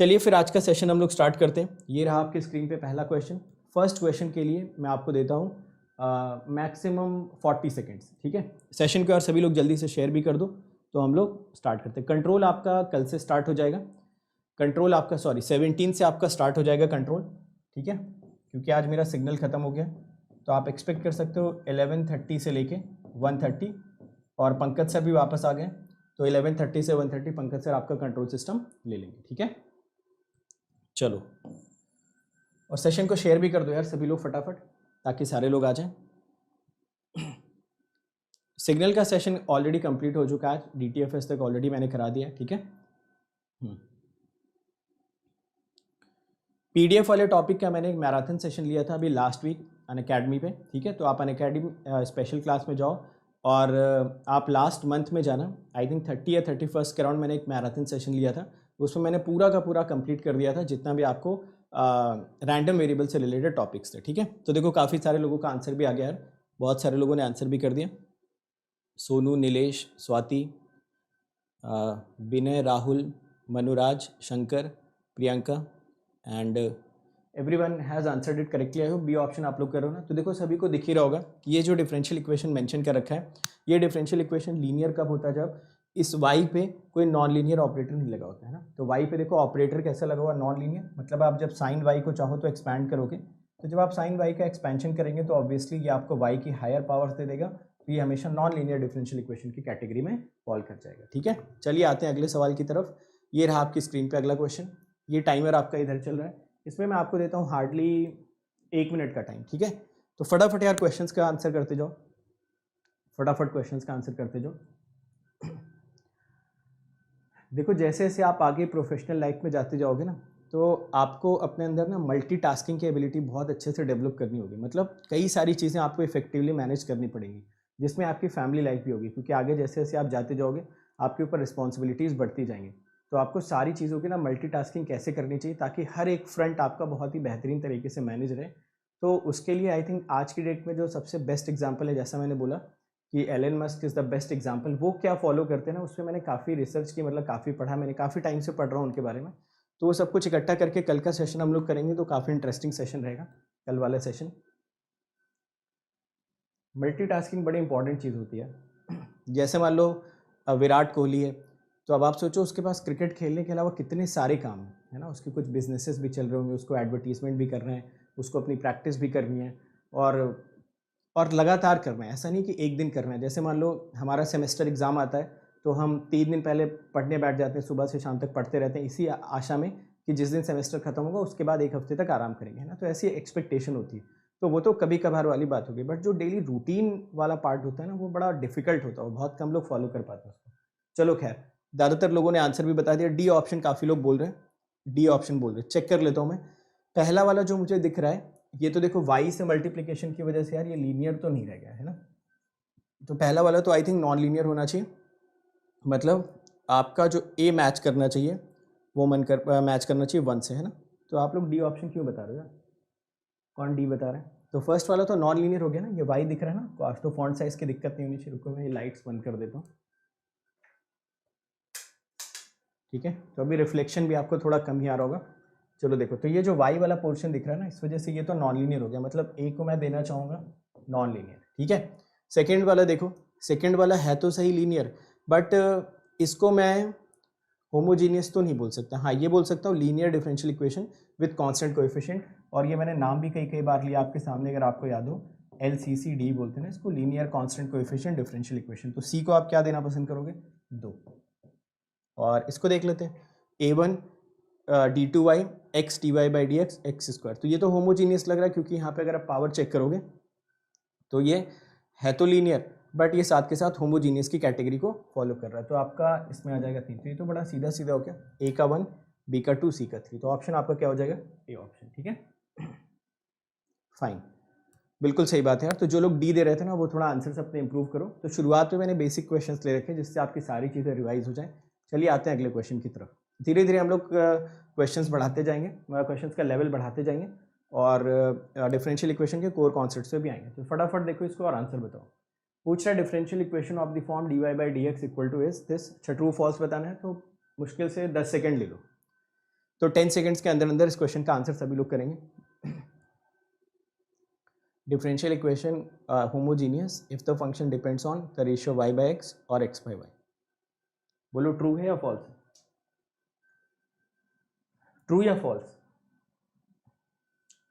चलिए फिर आज का सेशन हम लोग स्टार्ट करते हैं। ये रहा आपके स्क्रीन पे पहला क्वेश्चन। फर्स्ट क्वेश्चन के लिए मैं आपको देता हूँ मैक्सिमम 40 सेकेंड्स, ठीक है। सेशन को और सभी लोग जल्दी से शेयर भी कर दो तो हम लोग स्टार्ट करते हैं। कंट्रोल आपका कल से स्टार्ट हो जाएगा, कंट्रोल आपका 17 से आपका स्टार्ट हो जाएगा कंट्रोल, ठीक है, क्योंकि आज मेरा सिग्नल ख़त्म हो गया। तो आप एक्सपेक्ट कर सकते हो 11:30 से लेके 1:30, और पंकज सर भी वापस आ गए तो 11:30 से 1:30 पंकज सर आपका कंट्रोल सिस्टम ले लेंगे, ठीक है। चलो, और सेशन को शेयर भी कर दो यार सभी लोग फटाफट, ताकि सारे लोग आ जाएं। सिग्नल का सेशन ऑलरेडी कंप्लीट हो चुका है, DTFS तक ऑलरेडी मैंने करा दिया, ठीक है। PDF वाले टॉपिक का मैंने एक मैराथन सेशन लिया था अभी लास्ट वीक अनअकैडमी पे, ठीक है। तो आप अनअकैडमी स्पेशल क्लास में जाओ और आप लास्ट मंथ में जाना, आई थिंक 30 या 31 के अराउंड मैंने एक मैराथन सेशन लिया था। उसमें मैंने पूरा का पूरा कंप्लीट कर दिया था जितना भी आपको रैंडम वेरिएबल से रिलेटेड टॉपिक्स थे, ठीक है। तो देखो काफ़ी सारे लोगों का आंसर भी आ गया यार, बहुत सारे लोगों ने आंसर भी कर दिया। Sonu, Nilesh, Swati, Vinay, Rahul, Manuraj, Shankar, Priyanka and everyone has answered it correctly. I hope B option आप लोग करो ना। तो देखो सभी को दिख ही रहा होगा कि ये जो डिफरेंशियल इक्वेशन मेंशन कर रखा है, ये डिफरेंशियल इक्वेशन लीनियर कब होता है, जब इस y पे कोई नॉन लीनियर ऑपरेटर नहीं लगा होता है ना। तो y पे देखो ऑपरेटर कैसा लगा हुआ, नॉन लीनियर, मतलब आप जब साइन y को चाहो तो एक्सपैंड करोगे, तो जब आप साइन y का एक्सपेंशन करेंगे तो ऑब्वियसली ये आपको y की हायर पावर्स दे देगा, तो ये हमेशा नॉन लीनियर डिफरेंशियल इक्वेशन की कैटेगरी में फॉल कर जाएगा, ठीक है। चलिए आते हैं अगले सवाल की तरफ। ये रहा आपकी स्क्रीन पे अगला क्वेश्चन। ये टाइमर आपका इधर चल रहा है, इसमें मैं आपको देता हूँ हार्डली 1 मिनट का टाइम, ठीक है। तो फटाफट यार क्वेश्चंस का आंसर करते जाओ, फटाफट क्वेश्चंस का आंसर करते जाओ। देखो जैसे जैसे आप आगे प्रोफेशनल लाइफ में जाते जाओगे ना, तो आपको अपने अंदर ना मल्टीटास्किंग की एबिलिटी बहुत अच्छे से डेवलप करनी होगी। मतलब कई सारी चीज़ें आपको इफेक्टिवली मैनेज करनी पड़ेंगी, जिसमें आपकी फैमिली लाइफ भी होगी, क्योंकि आगे जैसे जैसे आप जाते जाओगे आपके ऊपर रिस्पॉन्सिबिलिटीज़ बढ़ती जाएंगी। तो आपको सारी चीज़ों की ना मल्टीटास्किंग कैसे करनी चाहिए ताकि हर एक फ्रंट आपका बहुत ही बेहतरीन तरीके से मैनेज रहे। तो उसके लिए आई थिंक आज की डेट में जो सबसे बेस्ट एग्जाम्पल है, जैसा मैंने बोला कि Elon Musk is the best example, वो क्या फॉलो करते हैं ना, उस पर मैंने काफ़ी रिसर्च की, मतलब काफ़ी पढ़ा, मैंने काफ़ी टाइम से पढ़ रहा हूँ उनके बारे में। तो वो सब कुछ इकट्ठा करके कल का सेशन हम लोग करेंगे, तो काफ़ी इंटरेस्टिंग सेशन रहेगा कल वाला सेशन। मल्टीटास्किंग बड़ी इंपॉर्टेंट चीज़ होती है। जैसे मान लो विराट कोहली है, तो अब आप सोचो उसके पास क्रिकेट खेलने के अलावा कितने सारे काम हैं, है ना। उसके कुछ बिजनेसेस भी चल रहे होंगे, उसको एडवर्टीजमेंट भी कर रहे हैं, उसको अपनी प्रैक्टिस भी करनी है, और लगातार करना है। ऐसा नहीं कि एक दिन करना है। जैसे मान लो हमारा सेमेस्टर एग्ज़ाम आता है तो हम 3 दिन पहले पढ़ने बैठ जाते हैं, सुबह से शाम तक पढ़ते रहते हैं, इसी आशा में कि जिस दिन सेमेस्टर खत्म होगा उसके बाद 1 हफ्ते तक आराम करेंगे, है ना। तो ऐसी एक्सपेक्टेशन होती है। तो वो तो कभी कभार वाली बात होगी, बट जो डेली रूटीन वाला पार्ट होता है ना, वो बड़ा डिफिकल्ट होता है, बहुत कम लोग फॉलो कर पाते हैं उसको। चलो खैर, ज़्यादातर लोगों ने आंसर भी बता दिया। डी ऑप्शन काफ़ी लोग बोल रहे हैं, डी ऑप्शन बोल रहे हैं। चेक कर लेता हूँ मैं। पहला वाला जो मुझे दिख रहा है, ये तो देखो y से मल्टीप्लिकेशन की वजह से यार ये लीनियर तो नहीं रह गया, है ना। तो पहला वाला तो आई थिंक नॉन लीनियर होना चाहिए, मतलब आपका जो a मैच करना चाहिए वो मैच करना चाहिए 1 से, है ना। तो आप लोग डी ऑप्शन क्यों बता रहे हो यार, कौन डी बता रहा है। तो फर्स्ट वाला तो नॉन लीनियर हो गया ना, ये y दिख रहा है ना। आज तो फॉन्ट साइज की दिक्कत नहीं होनी चाहिए। रुको मैं ये लाइट्स बंद कर देता हूँ, ठीक है। तो अभी रिफ्लेक्शन भी आपको थोड़ा कम ही आ रहा होगा। चलो देखो, तो ये जो y वाला पोर्शन दिख रहा है ना, इस वजह से ये तो नॉन लीनियर हो गया, मतलब a को मैं देना चाहूँगा नॉन लीनियर, ठीक है। सेकेंड वाला देखो, सेकेंड वाला है तो सही लीनियर, बट इसको मैं होमोजीनियस तो नहीं बोल सकता। हाँ, ये बोल सकता हूँ linear differential equation with constant coefficient, और ये मैंने नाम भी कई कई बार लिया आपके सामने, अगर आपको याद हो, LCCD बोलते हैं ना इसको, linear constant coefficient differential equation. तो C को आप क्या देना पसंद करोगे, 2। और इसको देख लेते हैं, A1 d2y x dy by d x square. तो ये तो होमोजीनियस लग रहा है, क्योंकि यहाँ पे अगर आप पावर चेक करोगे तो ये है तो लीनियर, बट ये साथ के साथ होमोजीनियस की कैटेगरी को फॉलो कर रहा है। तो आपका इसमें आ जाएगा 3। तो ये तो बड़ा सीधा सीधा हो गया, A का 1, B का 2, C का 3। तो ऑप्शन आपका क्या हो जाएगा, A ऑप्शन, ठीक है। फाइन, बिल्कुल सही बात है यार। तो जो लोग डी दे रहे थे ना, वो थोड़ा आंसर्स अपने इंप्रूव करो। तो शुरुआत में मैंने बेसिक क्वेश्चंस ले रखे जिससे आपकी सारी चीज़ें रिवाइज हो जाए। चलिए आते हैं अगले क्वेश्चन की तरफ। धीरे धीरे हम लोग क्वेश्चंस बढ़ाते जाएंगे, क्वेश्चंस का लेवल बढ़ाते जाएंगे, और डिफरेंशियल इक्वेशन के कोर कॉन्सेप्ट से भी आएंगे। तो फटाफट देखो इसको और आंसर बताओ। पूछ रहा है differential equation of the form dy by d x equal two is this. अच्छा, ट्रू फॉल्स बताना है, तो मुश्किल से 10 सेकेंड ले लो। तो 10 सेकेंड्स के अंदर अंदर इस क्वेश्चन का आंसर सभी लोग करेंगे. Differential equation homogeneous if the function depends on the ratio y by x or x by y. बोलो ट्रू है या फॉल्स? ट्रू या फॉल्स?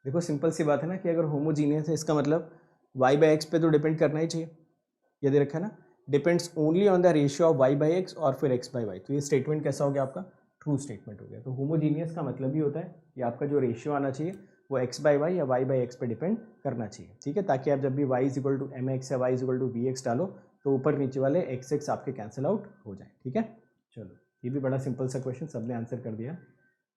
देखो सिंपल सी बात है ना कि अगर होमोजीनियस है इसका मतलब y बाई एक्स पे तो डिपेंड करना ही चाहिए. ये दे रखा है ना, depends only on the ratio of y by x और फिर x बाई वाई. तो ये स्टेटमेंट कैसा हो गया आपका? ट्रू स्टेटमेंट हो गया. तो होमोजीनियस का मतलब ही होता है कि आपका जो रेशियो आना चाहिए वो x बाई वाई या y बाई एक्स पे डिपेंड करना चाहिए. ठीक है, ताकि आप जब भी y is equal to M X या y is equal to we X डालो तो ऊपर नीचे वाले एक्स एक्स आपके कैंसिल आउट हो जाए. ठीक है, चलो ये भी बड़ा सिंपल सा क्वेश्चन, सबने आंसर कर दिया.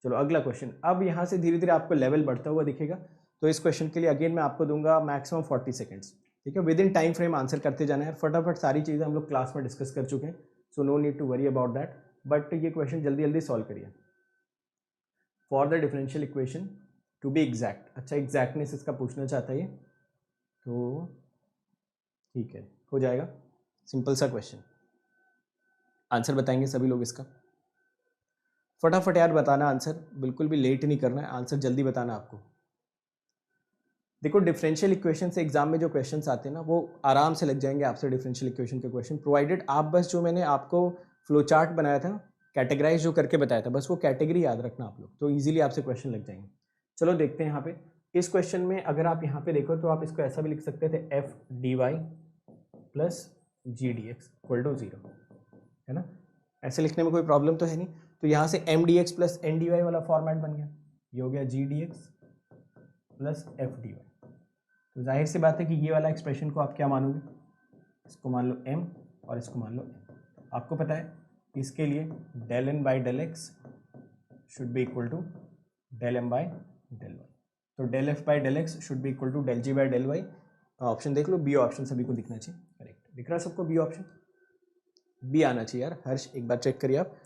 चलो अगला क्वेश्चन. अब यहाँ से धीरे धीरे आपको लेवल बढ़ता हुआ दिखेगा. तो इस क्वेश्चन के लिए अगेन मैं आपको दूंगा मैक्सिमम 40 सेकंड्स. ठीक है, with in time frame answer करते जाना है. फटाफट सारी चीज़ें हम लोग क्लास में डिस्कस कर चुके हैं, so no need to worry about that. But ये क्वेश्चन जल्दी जल्दी सॉल्व करिए. For the differential equation to be exact. अच्छा, एग्जैक्टनेस इसका पूछना चाहता है, तो ठीक है, हो जाएगा. सिंपल सा क्वेश्चन, आंसर बताएंगे सभी लोग इसका. फटाफट यार बताना आंसर, बिल्कुल भी लेट नहीं करना है, आंसर जल्दी बताना आपको. देखो डिफरेंशियल इक्वेशन से एग्जाम में जो क्वेश्चंस आते हैं ना वो आराम से लग जाएंगे आपसे. डिफरेंशियल इक्वेशन के क्वेश्चन प्रोवाइडेड आप बस जो मैंने आपको फ्लो चार्ट बनाया था, कैटेगराइज जो करके बताया था, बस वो कैटेगरी याद रखना आप लोग, तो इजीली आपसे क्वेश्चन लग जाएंगे. चलो देखते हैं यहाँ पे. इस क्वेश्चन में अगर आप यहाँ पे देखो तो आप इसको ऐसा भी लिख सकते थे, F D Y plus G D x equal to 0, है ना. ऐसे लिखने में कोई प्रॉब्लम तो है नहीं. तो यहाँ से M D x plus N D Y वाला फॉर्मेट बन गया. ये हो गया G D x plus F D Y. तो जाहिर सी बात है कि ये वाला एक्सप्रेशन को आप क्या मानोगे, इसको मान लो m और इसको मान लो n. आपको पता है इसके लिए del n by del x should be equal to del m by del y. तो del f by del x should be equal to del g by del y. Option देख लो, बी ऑप्शन सभी को दिखना चाहिए. Correct दिख रहा है सबको, बी ऑप्शन, बी आना चाहिए यार. हर्ष एक बार चेक करिए आप.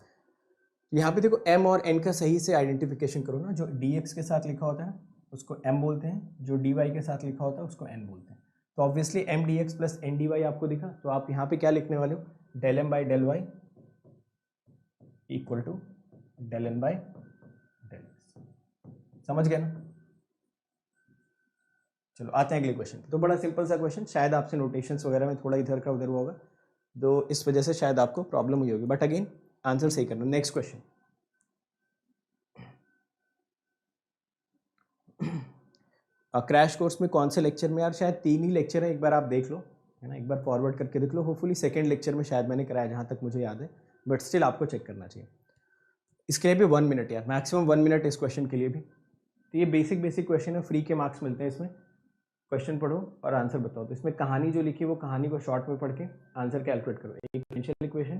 यहाँ पे देखो m और n का सही से आइडेंटिफिकेशन करो ना. जो dx के साथ लिखा होता है उसको m बोलते हैं, जो dy के साथ लिखा होता है उसको n बोलते हैं. तो obviously m dx plus n dy आपको दिखा, तो आप यहाँ पे क्या लिखने वाले हो, del m by del Y equal to del n by del X. समझ गए ना. चलो आते हैं अगले क्वेश्चन. तो बड़ा सिंपल सा क्वेश्चन, शायद आपसे नोटेशंस वगैरह में थोड़ा इधर का उधर हुआ होगा, तो इस वजह से शायद आपको प्रॉब्लम हुई होगी, बट अगेन आंसर सही करना. Next question. क्रैश कोर्स में कौन से लेक्चर में, यार शायद 3 ही लेक्चर है, एक बार आप देख लो, है ना. एक बार फॉरवर्ड करके देख लो. होपफुली सेकंड लेक्चर में शायद मैंने कराया जहाँ तक मुझे याद है, बट स्टिल आपको चेक करना चाहिए. इसके लिए भी 1 मिनट यार, मैक्सिमम 1 मिनट इस क्वेश्चन के लिए भी. तो ये बेसिक क्वेश्चन है, फ्री के मार्क्स मिलते हैं इसमें. क्वेश्चन पढ़ो और आंसर बताओ. तो इसमें कहानी जो लिखी है वो कहानी को शॉर्ट में पढ़ के आंसर कैलकुलेट करो. एक डिफरेंशियल इक्वेशन,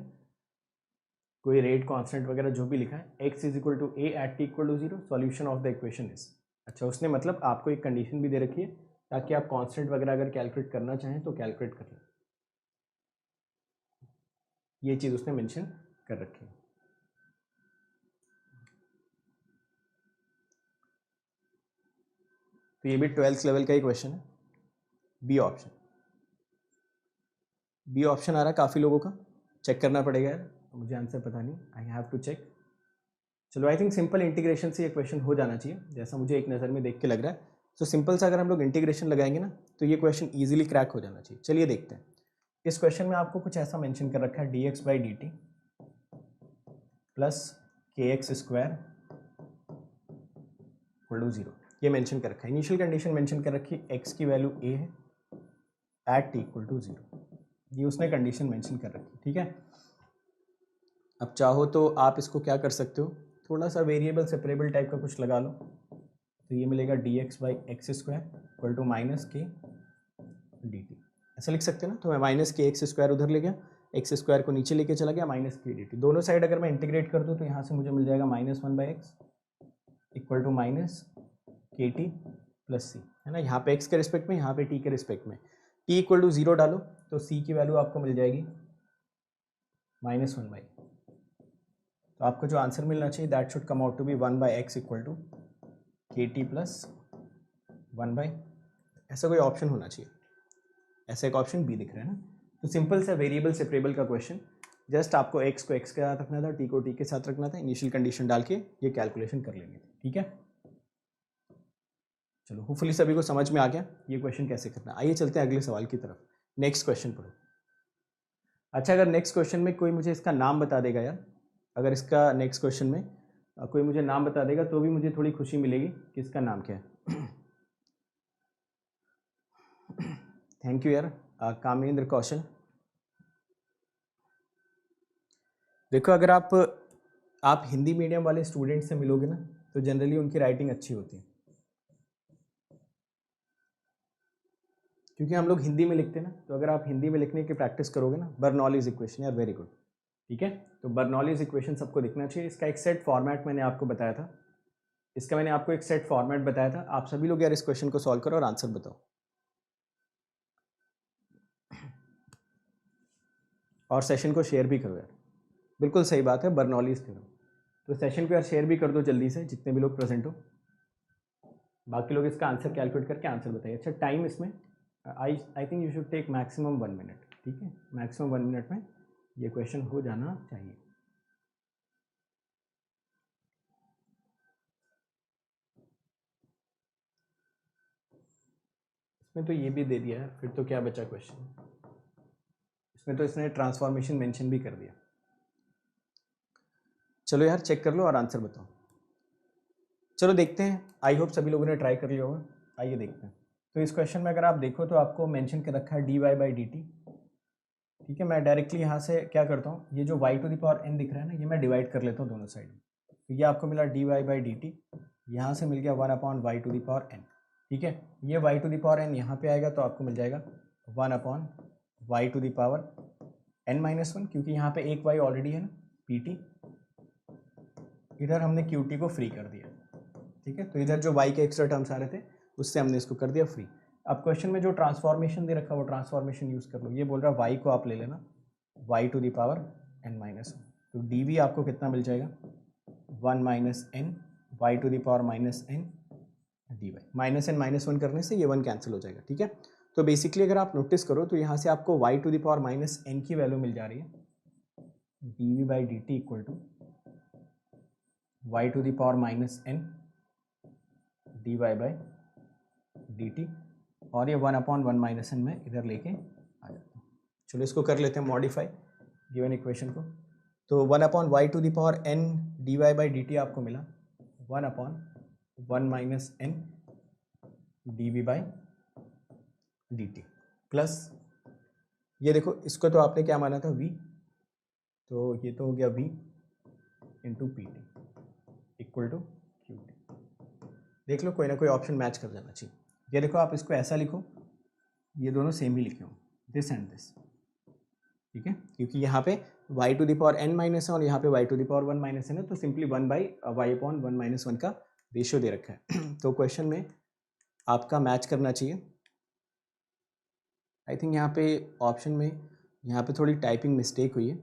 कोई रेट कांस्टेंट वगैरह जो भी लिखा है, x is equal to A at T equal to 0, solution of the equation is. अच्छा, उसने मतलब आपको एक कंडीशन भी दे रखी है ताकि आप कांस्टेंट वगैरह अगर कैलकुलेट करना चाहें तो कैलकुलेट कर लें. ये चीज़ उसने मेंशन कर रखी है. तो ये भी 12th लेवल का ही क्वेश्चन है. बी ऑप्शन, बी ऑप्शन आ रहा है काफ़ी लोगों का, चेक करना पड़ेगा यार, मुझे आंसर पता नहीं, आई हैव टू चेक. चलो आई थिंक सिंपल इंटीग्रेशन से ये क्वेश्चन हो जाना चाहिए, जैसा मुझे एक नज़र में देख के लग रहा है. तो सिंपल सा अगर हम लोग इंटीग्रेशन लगाएंगे ना तो ये क्वेश्चन ईजिली क्रैक हो जाना चाहिए. चलिए देखते हैं. इस क्वेश्चन में आपको कुछ ऐसा मेंशन कर रखा है, D x by D T plus के एक्स स्क्वायर इक्वल टू 0, ये मेंशन कर रखा है. इनिशियल कंडीशन मेंशन कर रखी है, एक्स की वैल्यू ए है एट टी इक्वल टू 0, ये उसने कंडीशन मेंशन कर रखी है. ठीक है, अब चाहो तो आप इसको क्या कर सकते हो, थोड़ा सा वेरिएबल सेपरेबल टाइप का कुछ लगा लो. तो ये मिलेगा d x by x square equal to minus k d t, ऐसा लिख सकते हैं ना. तो मैं माइनस के एक्स स्क्वायर उधर ले गया, एक्स स्क्वायर को नीचे लेके चला गया, माइनस के डी टी. दोनों साइड अगर मैं इंटीग्रेट कर दूँ तो यहाँ से मुझे मिल जाएगा minus 1 by x equal to minus k t plus c, है ना. यहाँ पे एक्स के रिस्पेक्ट में, यहाँ पे टी के रिस्पेक्ट में. टी इक्वल टू 0 डालो तो सी की वैल्यू आपको मिल जाएगी -1 बाई. तो आपको जो आंसर मिलना चाहिए that should come out to be 1 by x equal to k t plus 1 by, ऐसा कोई ऑप्शन होना चाहिए. ऐसा एक ऑप्शन बी दिख रहा है ना. तो सिंपल सा वेरिएबल सेपरेबल का क्वेश्चन. जस्ट आपको x को x के साथ रखना था, t को t के साथ रखना था, इनिशियल कंडीशन डाल के ये कैलकुलेशन कर लेंगे, ठीक है। चलो होपफुली सभी को समझ में आ गया ये क्वेश्चन कैसे करना। आइए चलते हैं अगले सवाल की तरफ। नेक्स्ट क्वेश्चन पढ़ो। अच्छा, अगर नेक्स्ट क्वेश्चन में कोई मुझे इसका नाम बता देगा यार, अगर इसका नेक्स्ट क्वेश्चन में कोई मुझे नाम बता देगा तो भी मुझे थोड़ी खुशी मिलेगी कि इसका नाम क्या है। थैंक यू यार कामेंद्र कौशल। देखो, अगर आप हिंदी मीडियम वाले स्टूडेंट से मिलोगे ना तो जनरली उनकी राइटिंग अच्छी होती है, क्योंकि हम लोग हिंदी में लिखते हैं ना। तो अगर आप हिंदी में लिखने की प्रैक्टिस करोगे ना, बर्नौलीज इक्वेशन यार वेरी गुड, ठीक है। तो बर्नौलीज इक्वेशन सबको दिखना चाहिए। इसका एक सेट फॉर्मेट मैंने आपको बताया था, इसका मैंने आपको एक सेट फॉर्मेट बताया था। आप सभी लोग यार इस क्वेश्चन को सॉल्व करो और आंसर बताओ। और सेशन को शेयर भी करो यार, बिल्कुल सही बात है, बर्नौलीज थ्योरम। तो सेशन को यार शेयर भी कर दो जल्दी से, जितने भी लोग प्रेजेंट हो। बाकी लोग इसका आंसर कैलकुलेट करके आंसर बताइए। अच्छा, टाइम इसमें I think you should take maximum 1 minute, ठीक है। मैक्सिमम 1 मिनट में ये क्वेश्चन हो जाना चाहिए। इसमें तो ये भी दे दिया है, फिर तो क्या बचा क्वेश्चन। इसमें तो इसने ट्रांसफॉर्मेशन मेंशन भी कर दिया। चलो यार चेक कर लो और आंसर बताओ। चलो देखते हैं, आई होप सभी लोगों ने ट्राई कर लिया होगा। आइए देखते हैं। तो इस क्वेश्चन में अगर आप देखो तो आपको मेंशन कर रखा है dy/dt, ठीक है। मैं डायरेक्टली यहाँ से क्या करता हूँ, ये जो y⁴n दिख रहा है ना, ये मैं डिवाइड कर लेता हूँ दोनों साइड में। तो ये आपको मिला dy/dt, यहाँ से मिल गया 1/y⁴n, ठीक है। ये y⁴n यहाँ पे आएगा तो आपको मिल जाएगा 1/y⁴n-1, क्योंकि यहाँ पे एक y ऑलरेडी है ना, pt। इधर हमने qt को फ्री कर दिया, ठीक है। तो इधर जो y के एक्स्ट्रा टर्म्स आ रहे थे उससे हमने इसको कर दिया फ्री। अब क्वेश्चन में जो ट्रांसफॉर्मेशन दे रखा है वो ट्रांसफॉर्मेशन यूज़ कर लो। ये बोल रहा है y को आप ले लेना y⁴n-1, तो dv आपको कितना मिल जाएगा 1 - n y⁴ -n dy। -n-1 करने से ये 1 कैंसिल हो जाएगा, ठीक है। तो बेसिकली अगर आप नोटिस करो तो यहाँ से आपको y⁴ की वैल्यू मिल जा रही है dv/dt equal to y⁴ -n dy/dt, और ये 1/1 - n में इधर लेके आ जाता हूँ। चलो इसको कर लेते हैं मॉडिफाई गिवन इक्वेशन को। तो 1/y⁴n dy/dt आपको मिला 1/1 - n dv/dt प्लस ये देखो, इसको तो आपने क्या माना था v, तो ये तो हो गया v into p t equal to q t. देख लो कोई ना कोई ऑप्शन मैच कर जाना चाहिए। ये देखो, आप इसको ऐसा लिखो, ये दोनों सेम ही लिखे हो, दिस एंड दिस, ठीक है। क्योंकि यहाँ पे y⁴n- है और यहाँ पे y⁴1 - है, तो सिंपली 1/y/1 - 1 का रेशियो दे रखा है। तो क्वेश्चन में आपका मैच करना चाहिए। आई थिंक यहाँ पे ऑप्शन में यहाँ पे थोड़ी टाइपिंग मिस्टेक हुई है,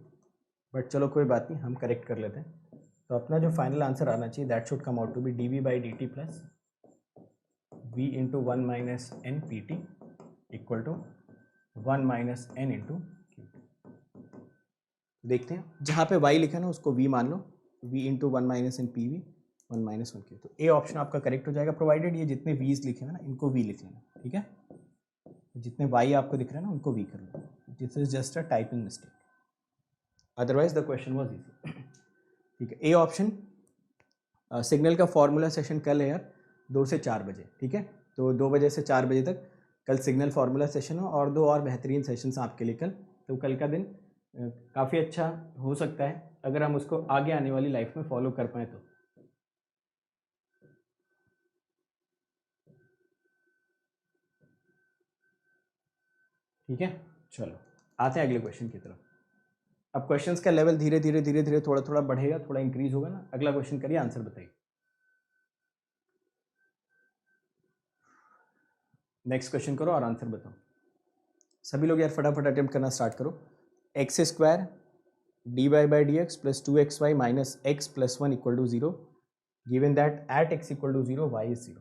बट चलो कोई बात नहीं, हम करेक्ट कर लेते हैं। तो अपना जो फाइनल आंसर आना चाहिए that should come out to be dv/dt plus v into 1 - n pt equal to 1 - n into q. देखते हैं, जहाँ पे y लिखा है ना उसको v मान लो, v into 1 - n pv 1 - 1 Q. तो ए ऑप्शन आपका करेक्ट हो जाएगा, प्रोवाइडेड ये जितने v's लिखे हैं ना इनको v लिख लेना, ठीक है। जितने y आपको दिख रहे हैं ना उनको v कर लो। This is just a typing mistake, otherwise the question was easy, ठीक है। ए ऑप्शन सिग्नल का फॉर्मूला सेशन कल है यार 2 से 4 बजे, ठीक है। तो 2 बजे से 4 बजे तक कल सिग्नल फार्मूला सेशन हो, और 2 और बेहतरीन सेशंस आपके लिए कल। तो कल का दिन काफ़ी अच्छा हो सकता है अगर हम उसको आगे आने वाली लाइफ में फॉलो कर पाएँ तो। ठीक है, चलो आते हैं अगले क्वेश्चन की तरफ। अब क्वेश्चंस का लेवल धीरे धीरे थोड़ा थोड़ा बढ़ेगा, थोड़ा इंक्रीज होगा ना। अगला क्वेश्चन करिए, आंसर बताइए। नेक्स्ट क्वेश्चन करो और आंसर बताओ। सभी लोग यार फटाफट अटेम्प्ट करना स्टार्ट करो। x² dy/dx plus 2xy minus x plus 1 equal to 0, given that at x equal to 0 y is 0।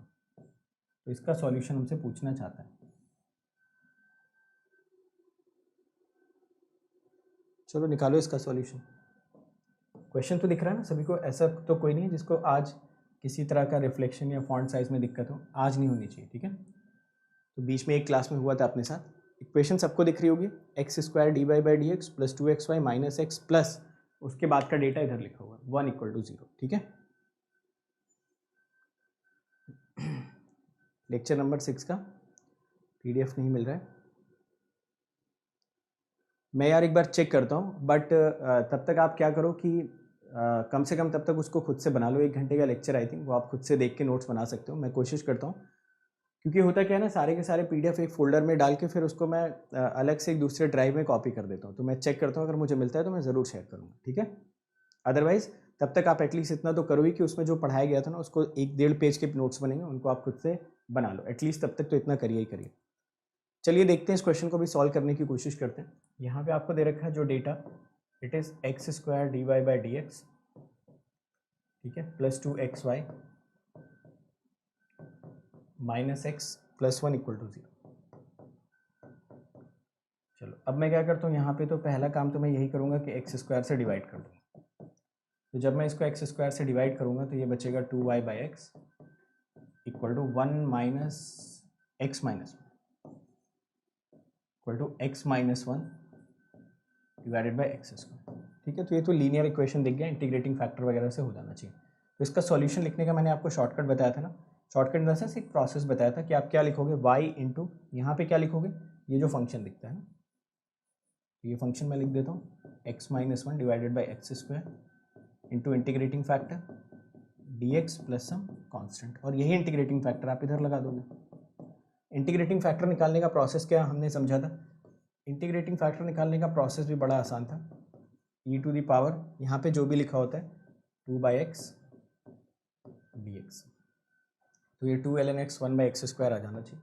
तो इसका सॉल्यूशन हमसे पूछना चाहता है। चलो निकालो इसका सॉल्यूशन। क्वेश्चन तो दिख रहा है ना सभी को, ऐसा तो कोई नहीं है जिसको आज किसी तरह का रिफ्लेक्शन या फॉन्ट साइज में दिक्कत हो, आज नहीं होनी चाहिए, ठीक है। तो बीच में एक क्लास में हुआ था अपने साथ। इक्वेशन सबको दिख रही होगी, x square d y by d x plus 2xy minus x plus उसके बाद का डेटा इधर लिखा हुआ 1 = 0, ठीक है। लेक्चर नंबर 6 का PDF नहीं मिल रहा है, मैं यार एक बार चेक करता हूँ, बट तब तक आप क्या करो कि कम से कम तब तक उसको खुद से बना लो। 1 घंटे का लेक्चर आई थिंक वो आप खुद से देख के नोट्स बना सकते हो, मैं कोशिश करता हूँ। क्योंकि होता क्या है ना, सारे के सारे PDF एक फोल्डर में डाल के फिर उसको मैं अलग से एक दूसरे ड्राइव में कॉपी कर देता हूँ। तो मैं चेक करता हूँ, अगर मुझे मिलता है तो मैं ज़रूर शेयर करूँगा, ठीक है। अदरवाइज़ तब तक आप एटलीस्ट इतना तो करो ही कि उसमें जो पढ़ाया गया था ना उसको 1-1.5 पेज के नोट्स बनेंगे, उनको आप खुद से बना लो एटलीस्ट, तब तक तो इतना करिए ही करिए। चलिए देखते हैं, इस क्वेश्चन को भी सॉल्व करने की कोशिश करते हैं। यहाँ पे आपको दे रखा है जो data, it is x square d y by d x, ठीक है, plus 2xy minus x plus 1 = 0। चलो अब मैं क्या करता हूँ, यहाँ पे तो पहला काम तो मैं यही करूँगा कि एक्स स्क्वायर से डिवाइड कर दूँगा। तो जब मैं इसको एक्स स्क्वायर से डिवाइड करूँगा तो ये बचेगा 2y by x equal to 1 minus x minus equal to x minus 1 divided by x square, ठीक है। तो ये तो लीनियर इक्वेशन दिख गया, इंटीग्रेटिंग फैक्टर वगैरह से हो जाना चाहिए। तो इसका सॉल्यूशन लिखने का मैंने आपको शॉर्टकट बताया था ना, शॉर्टकट इन द सेंस एक प्रोसेस बताया था कि आप क्या लिखोगे, y इंटू यहाँ पे क्या लिखोगे, ये जो फंक्शन दिखता है ना, ये फंक्शन मैं लिख देता हूँ x minus 1 divided by x square into integrating factor dx plus some constant, और यही इंटीग्रेटिंग फैक्टर आप इधर लगा दोगे। इंटीग्रेटिंग फैक्टर निकालने का प्रोसेस क्या हमने समझा था, इंटीग्रेटिंग फैक्टर निकालने का प्रोसेस भी बड़ा आसान था। e टू द पावर यहाँ पे जो भी लिखा होता है 2/x dx, तो ये 2 ln x 1 by x square आ जाना चाहिए,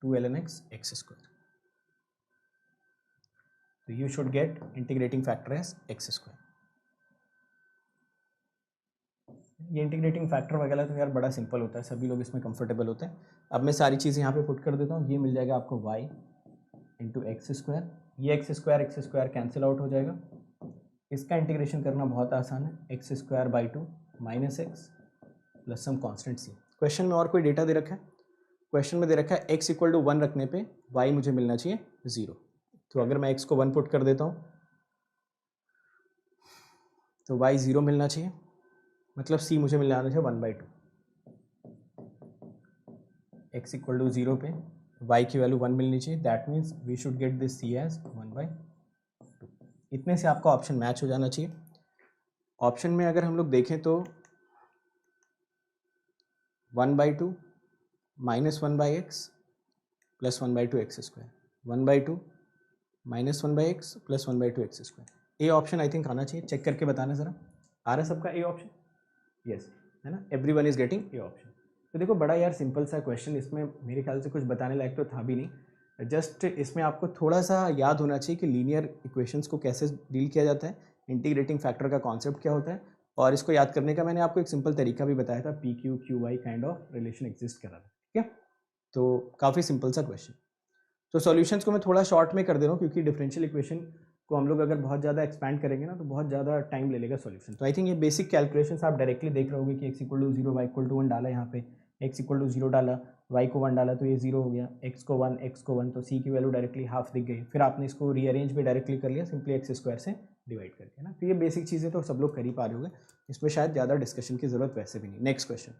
2 ln x एक्स स्क्वायर। तो you should get integrating factor as x square. ये इंटीग्रेटिंग फैक्टर वगैरह तो यार बड़ा सिंपल होता है, सभी लोग इसमें कंफर्टेबल होते हैं। अब मैं सारी चीज़ें यहाँ पे पुट कर देता हूँ, ये मिल जाएगा आपको y इंटू एक्स स्क्वायर, ये एक्स स्क्वायर कैंसिल आउट हो जाएगा। इसका इंटीग्रेशन करना बहुत आसान है, x square by 2 minus x plus some constant c. Question में और कोई डेटा दे रखा है, क्वेश्चन में दे रखा है x इक्वल टू 1 रखने पे y मुझे मिलना चाहिए 0। तो अगर मैं x को 1 पुट कर देता हूँ तो y 0 मिलना चाहिए, मतलब c मुझे मिलना चाहिए 1/2। x इक्वल टू 0 पे y की वैल्यू 1 मिलनी चाहिए, that means we should get this c as 1/2। इतने से आपका ऑप्शन मैच हो जाना चाहिए। ऑप्शन में अगर हम लोग देखें तो 1/2 minus 1/x plus 1/2 x square, 1/2 minus 1/x plus 1/2 x square, A option I think आना चाहिए। चेक करके बताना ज़रा, आ रहा है सबका ए ऑप्शन? यस, है ना, everyone is getting A option. तो देखो बड़ा यार सिंपल सा क्वेश्चन, इसमें मेरे ख्याल से कुछ बताने लायक तो था भी नहीं। जस्ट इसमें आपको थोड़ा सा याद होना चाहिए कि लीनियर इक्वेशंस को कैसे डील किया जाता है, इंटीग्रेटिंग फैक्टर का कॉन्सेप्ट क्या होता है, और इसको याद करने का मैंने आपको एक सिंपल तरीका भी बताया था, p q q y kind of relation exist कर रहा था, ठीक है। तो काफ़ी सिंपल सा क्वेश्चन। तो सॉल्यूशंस को मैं थोड़ा शॉर्ट में कर दे रहा हूँ क्योंकि डिफरेंशियल इक्वेशन को हम लोग अगर बहुत ज़्यादा एक्सपैंड करेंगे ना तो बहुत ज़्यादा टाइम ले लेगा सॉल्यूशन। तो आई थिंक ये बेसिक कैलकुलेशंस आप डायरेक्टली देख रहे होगे कि x equal to 0 y equal to 1 डाला, यहाँ पे x इक्वल टू 0 डाला, y को 1 डाला तो ये 0 हो गया, x को 1 तो c की वैल्यू डायरेक्टली हाफ दिख गई। फिर आपने इसको रीअरेंज भी डायरेक्टली कर लिया सिंपली एक्स स्क्वायर से डिवाइड करके, है ना। तो ये बेसिक चीज़ें तो सब लोग कर ही पा रहे होंगे, इसमें शायद ज़्यादा डिस्कशन की ज़रूरत वैसे भी नहीं। नेक्स्ट क्वेश्चन,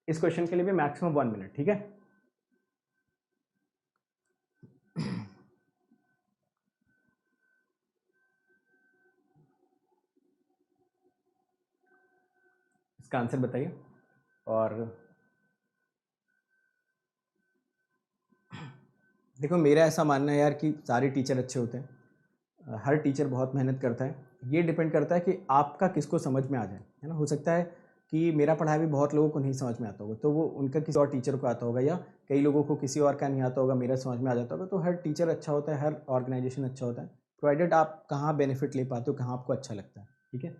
इस क्वेश्चन के लिए भी मैक्सिमम 1 मिनट, ठीक है। इसका आंसर बताइए। और देखो मेरा ऐसा मानना है यार कि सारे टीचर अच्छे होते हैं, हर टीचर बहुत मेहनत करता है, ये डिपेंड करता है कि आपका किसको समझ में आ जाए, है ना। हो सकता है कि मेरा पढ़ाया भी बहुत लोगों को नहीं समझ में आता होगा, तो वो उनका किसी और टीचर को आता होगा, या कई लोगों को किसी और का नहीं आता होगा, मेरा समझ में आ जाता होगा। तो हर टीचर अच्छा होता है, हर ऑर्गेनाइजेशन अच्छा होता है, प्रोवाइडेड आप कहाँ बेनिफिट ले पाते हो, कहाँ आपको अच्छा लगता है, ठीक है।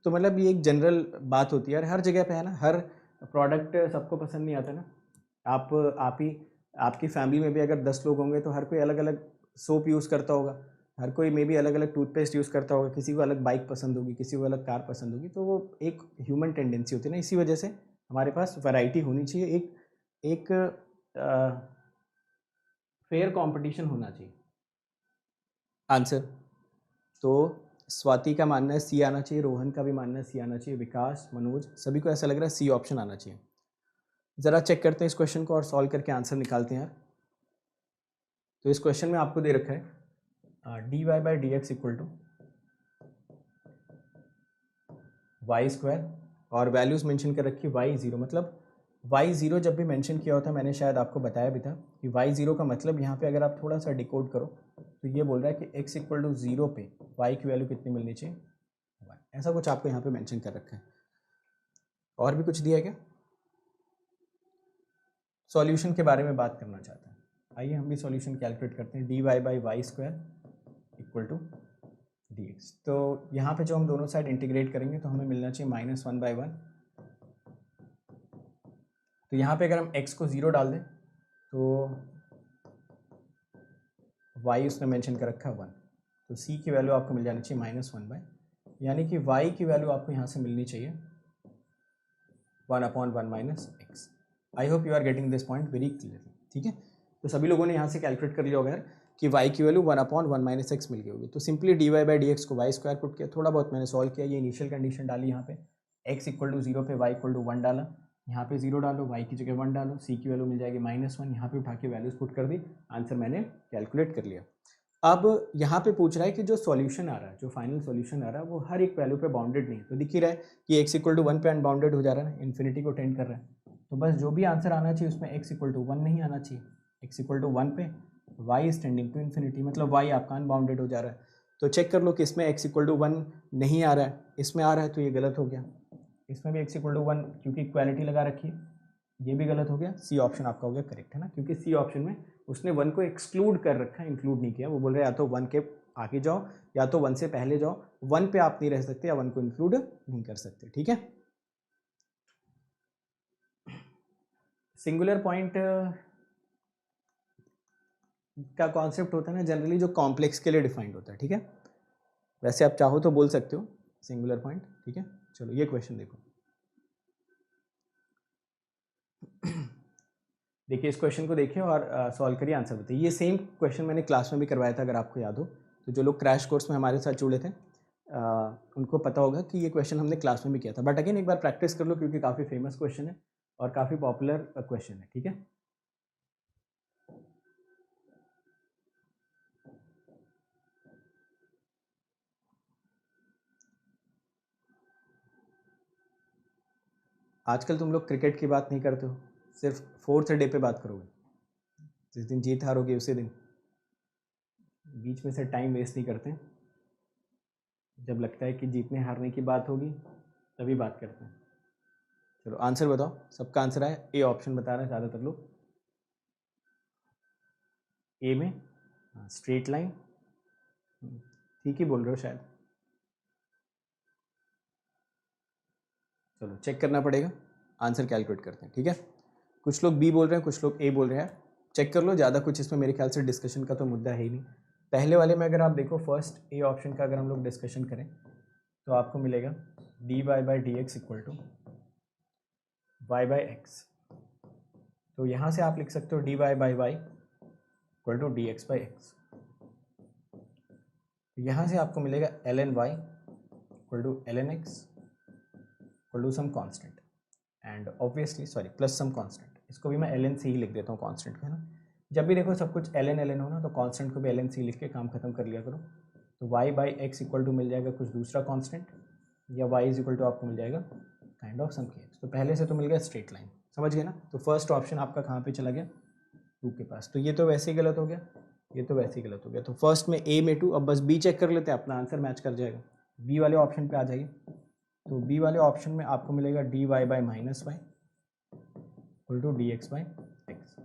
तो मतलब ये एक जनरल बात होती है यार, हर जगह पे है ना, हर प्रोडक्ट सबको पसंद नहीं आता ना। आप ही आपकी फैमिली में भी अगर 10 लोग होंगे तो हर कोई अलग अलग सोप यूज़ करता होगा, हर कोई मे भी अलग अलग टूथपेस्ट यूज़ करता होगा, किसी को अलग बाइक पसंद होगी, किसी को अलग कार पसंद होगी, तो वो एक ह्यूमन टेंडेंसी होती है ना, इसी वजह से हमारे पास वैरायटी होनी चाहिए, एक फेयर कंपटीशन होना चाहिए। आंसर तो स्वाति का मानना है सी आना चाहिए, रोहन का भी मानना है सी आना चाहिए, विकास, मनोज, सभी को ऐसा लग रहा है सी ऑप्शन आना चाहिए। ज़रा चेक करते हैं इस क्वेश्चन को और सॉल्व करके आंसर निकालते हैं यार। तो इस क्वेश्चन में आपको दे रखा है d y by d x equal to y square और वैल्यूज़ मेंशन कर रखी है वाई ज़ीरो, मतलब वाई ज़ीरो जब भी मेंशन किया होता है, मैंने शायद आपको बताया भी था कि वाई ज़ीरो का मतलब यहाँ पे अगर आप थोड़ा सा डिकोड करो तो ये बोल रहा है कि x इक्वल टू ज़ीरो पे y की वैल्यू कितनी मिलनी चाहिए, ऐसा कुछ आपको यहाँ पे मेंशन कर रखा है। और भी कुछ दिया है क्या? सॉल्यूशन के बारे में बात करना चाहता है, आइए हम भी सॉल्यूशन कैलकुलेट करते हैं। D y by y square equal to d x. तो यहाँ पे जो हम दोनों साइड इंटीग्रेट करेंगे तो हमें मिलना चाहिए -1/1। तो यहाँ पे अगर हम x को 0 डाल दें तो y उसने मेंशन कर रखा है 1, तो c की वैल्यू आपको मिल जानी चाहिए -1/, यानी कि y की वैल्यू आपको यहाँ से मिलनी चाहिए 1/1 - x। I hope you are getting this point very clearly, ठीक है। तो सभी लोगों ने यहाँ से कैलकुलेट कर लिया होगा यार कि y की वैल्यू 1/1 - x मिल गई होगी। तो simply d y by d x को वाई स्क्वायर पुट किया, थोड़ा बहुत मैंने सॉल्व किया, ये इनिशियल कंडीशन डाली यहाँ पे, x इक्वल टू 0 पे y इक्वल टू 1 डाला, यहाँ पे 0 डालो, y की जगह 1 डालो, c की वैल्यू मिल जाएगी -1, यहाँ पे उठा के वैल्यूज पुट कर दी, आंसर मैंने कैलकुलेट कर लिया। अब यहाँ पे पूछ रहा है कि जो सॉल्यूशन आ रहा है, जो फाइनल सॉल्यूशन आ रहा है वो हर एक वैल्यू पे बाउंडेड नहीं है, तो दिख ही रहा है कि x इक्वल टू 1 पे अनबाउंडेड हो जा रहा है, इन्फिनिटी को टेंड कर रहा है। तो बस जो भी आंसर आना चाहिए उसमें x इक्वल टू 1 नहीं आना चाहिए, x इक्वल टू 1 पे y is tending to infinity, मतलब y आपका अनबाउंडेड हो जा रहा है। तो चेक कर लो कि इसमें x इक्वल टू 1 नहीं आ रहा है, इसमें आ रहा है, तो ये गलत हो गया। इसमें भी x इक्वल टू 1 क्योंकि इक्वालिटी लगा रखी है, ये भी गलत हो गया। सी ऑप्शन आपका हो गया करेक्ट, है ना, क्योंकि सी ऑप्शन में उसने 1 को एक्सक्लूड कर रखा है, इंक्लूड नहीं किया। वो बोल रहे हैं या तो 1 के आगे जाओ या तो 1 से पहले जाओ, 1 पे आप नहीं रह सकते या 1 को इंक्लूड नहीं कर सकते, ठीक है। सिंगुलर पॉइंट का कॉन्सेप्ट होता है ना जनरली जो कॉम्प्लेक्स के लिए डिफाइंड होता है, ठीक है। वैसे आप चाहो तो बोल सकते हो सिंगुलर पॉइंट, ठीक है। चलो ये क्वेश्चन देखो, देखिए इस क्वेश्चन को देखिए और सॉल्व करिए, आंसर बताइए। ये सेम क्वेश्चन मैंने क्लास में भी करवाया था, अगर आपको याद हो तो। जो लोग क्रैश कोर्स में हमारे साथ जुड़े थे उनको पता होगा कि ये क्वेश्चन हमने क्लास में भी किया था, बट अगेन एक बार प्रैक्टिस कर लो क्योंकि काफ़ी फेमस क्वेश्चन है और काफ़ी पॉपुलर क्वेश्चन है, ठीक है। आजकल तुम लोग क्रिकेट की बात नहीं करते हो, सिर्फ 4th डे पे बात करोगे, जिस दिन जीत हारोगे उसी दिन, बीच में से टाइम वेस्ट नहीं करते। जब लगता है कि जीतने हारने की बात होगी तभी बात करते हैं। चलो आंसर बताओ, सबका आंसर आया, ए ऑप्शन बता रहे हैं ज़्यादातर लोग, ए में स्ट्रेट लाइन, ठीक ही बोल रहे हो शायद। चलो चेक करना पड़ेगा, आंसर कैलकुलेट करते हैं, ठीक है। कुछ लोग बी बोल रहे हैं, कुछ लोग ए बोल रहे हैं, चेक कर लो। ज़्यादा कुछ इसमें मेरे ख्याल से डिस्कशन का तो मुद्दा है ही नहीं। पहले वाले में अगर आप देखो फर्स्ट ए ऑप्शन का अगर हम लोग डिस्कशन करें तो आपको मिलेगा d y by d x equal to y by x. तो यहाँ से आप लिख सकते हो d y by y equal to d x by x. यहाँ से आपको मिलेगा l n y equal to l n x equal to some constant and obviously sorry plus some constant. इसको भी मैं एल एन से ही लिख देता हूँ कॉन्स्टेंट को, है ना। जब भी देखो सब कुछ एल एन हो ना तो कॉन्स्टेंट को भी एल एन से ही लिख के काम खत्म कर लिया करो। तो y by x equal to मिल जाएगा कुछ दूसरा कॉन्स्टेंट, या वाई इज इक्वल टू आपको मिल जाएगा काइंड ऑफ सम के एक्स। तो पहले से तो मिल गया स्ट्रेट लाइन, समझ गए ना। तो फर्स्ट ऑप्शन आपका कहाँ पे चला गया, 2 के पास। तो ये तो वैसे ही गलत हो गया, ये तो वैसे ही गलत हो गया। तो फर्स्ट में ए में 2, अब बस बी चेक कर लेते हैं, अपना आंसर मैच कर जाएगा। बी वाले ऑप्शन पे आ जाइए। तो बी वाले ऑप्शन में आपको मिलेगा d y by minus y equal to d x by x.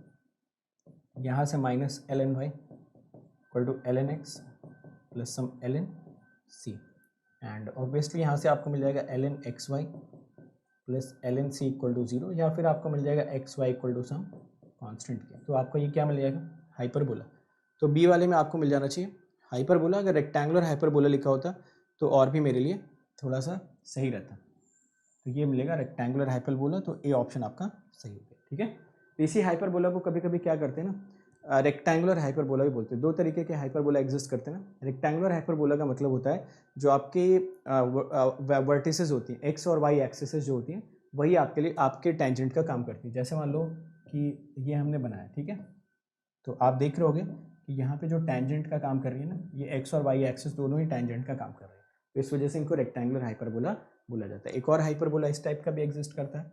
यहाँ से minus l n y equal to l n x plus some l n c, and obviously यहाँ से आपको मिल जाएगा l n x y plus l n c equal to 0, या फिर आपको मिल जाएगा x y equal to some constant किया तो आपको ये क्या मिल जाएगा, हाइपरबोला। तो बी वाले में आपको मिल जाना चाहिए हाइपरबोला। अगर रेक्टेंगुलर हाइपरबोला लिखा होता तो और भी मेरे लिए थोड़ा सा सही रहता। तो ये मिलेगा रेक्टेंगुलर हाइपरबोला, तो ए ऑप्शन आपका सही हो गया। ठीक है, तो इसी हाइपरबोला को कभी कभी क्या करते हैं ना, रेक्टेंगुलर हाइपरबोला भी बोलते हैं। दो तरीके के हाइपरबोला एग्जिस्ट करते हैं ना। रेक्टेंगुलर हाइपरबोला का मतलब होता है जो आपके वर्टिसेस होती हैं, एक्स और वाई एक्सिसेस जो होती हैं, वही आपके लिए आपके टेंजेंट का काम करती है। जैसे मान लो कि ये हमने बनाया, ठीक है, तो आप देख रहे होगे कि यहाँ पे जो टेंजेंट का काम कर रही है ना, ये एक्स और वाई एक्सिस दोनों ही टेंजेंट का काम कर रहे हैं, तो इस वजह से इनको रेक्टेंगुलर हाइपरबोला बोला जाता है। एक और हाइपरबोला इस टाइप का भी एग्जिस्ट करता है,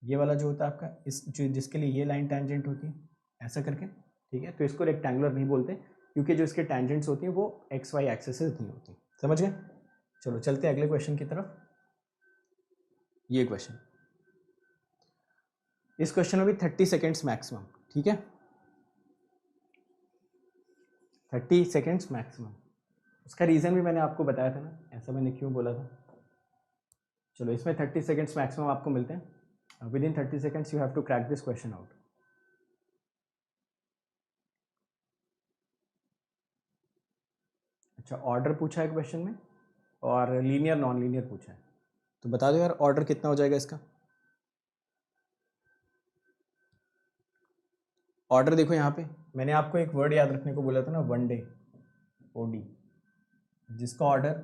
ये वाला जो होता है आपका, इस जो जिसके लिए ये लाइन टेंजेंट होती है ऐसा करके, ठीक है, तो इसको रेक्टेंगुलर नहीं बोलते क्योंकि जो इसके टेंजेंट्स होती हैं वो एक्स वाई एक्सिस नहीं होती। समझ गए? चलो चलते हैं अगले क्वेश्चन की तरफ। ये क्वेश्चन, इस क्वेश्चन में भी 30 सेकेंड्स मैक्सिमम, ठीक है, 30 सेकेंड्स मैक्सिमम। उसका रीज़न भी मैंने आपको बताया था ना, ऐसा मैंने क्यों बोला था। चलो इसमें 30 सेकेंड्स मैक्सिमम आपको मिलते हैं। Within 30 seconds you have to crack this question out. अच्छा, ऑर्डर पूछा है क्वेश्चन में और लीनियर नॉन लीनियर पूछा है, तो बता दो यार ऑर्डर कितना हो जाएगा इसका। ऑर्डर देखो यहाँ पे मैंने आपको एक वर्ड याद रखने को बोला था ना, वन डे, ओडी, जिसका ऑर्डर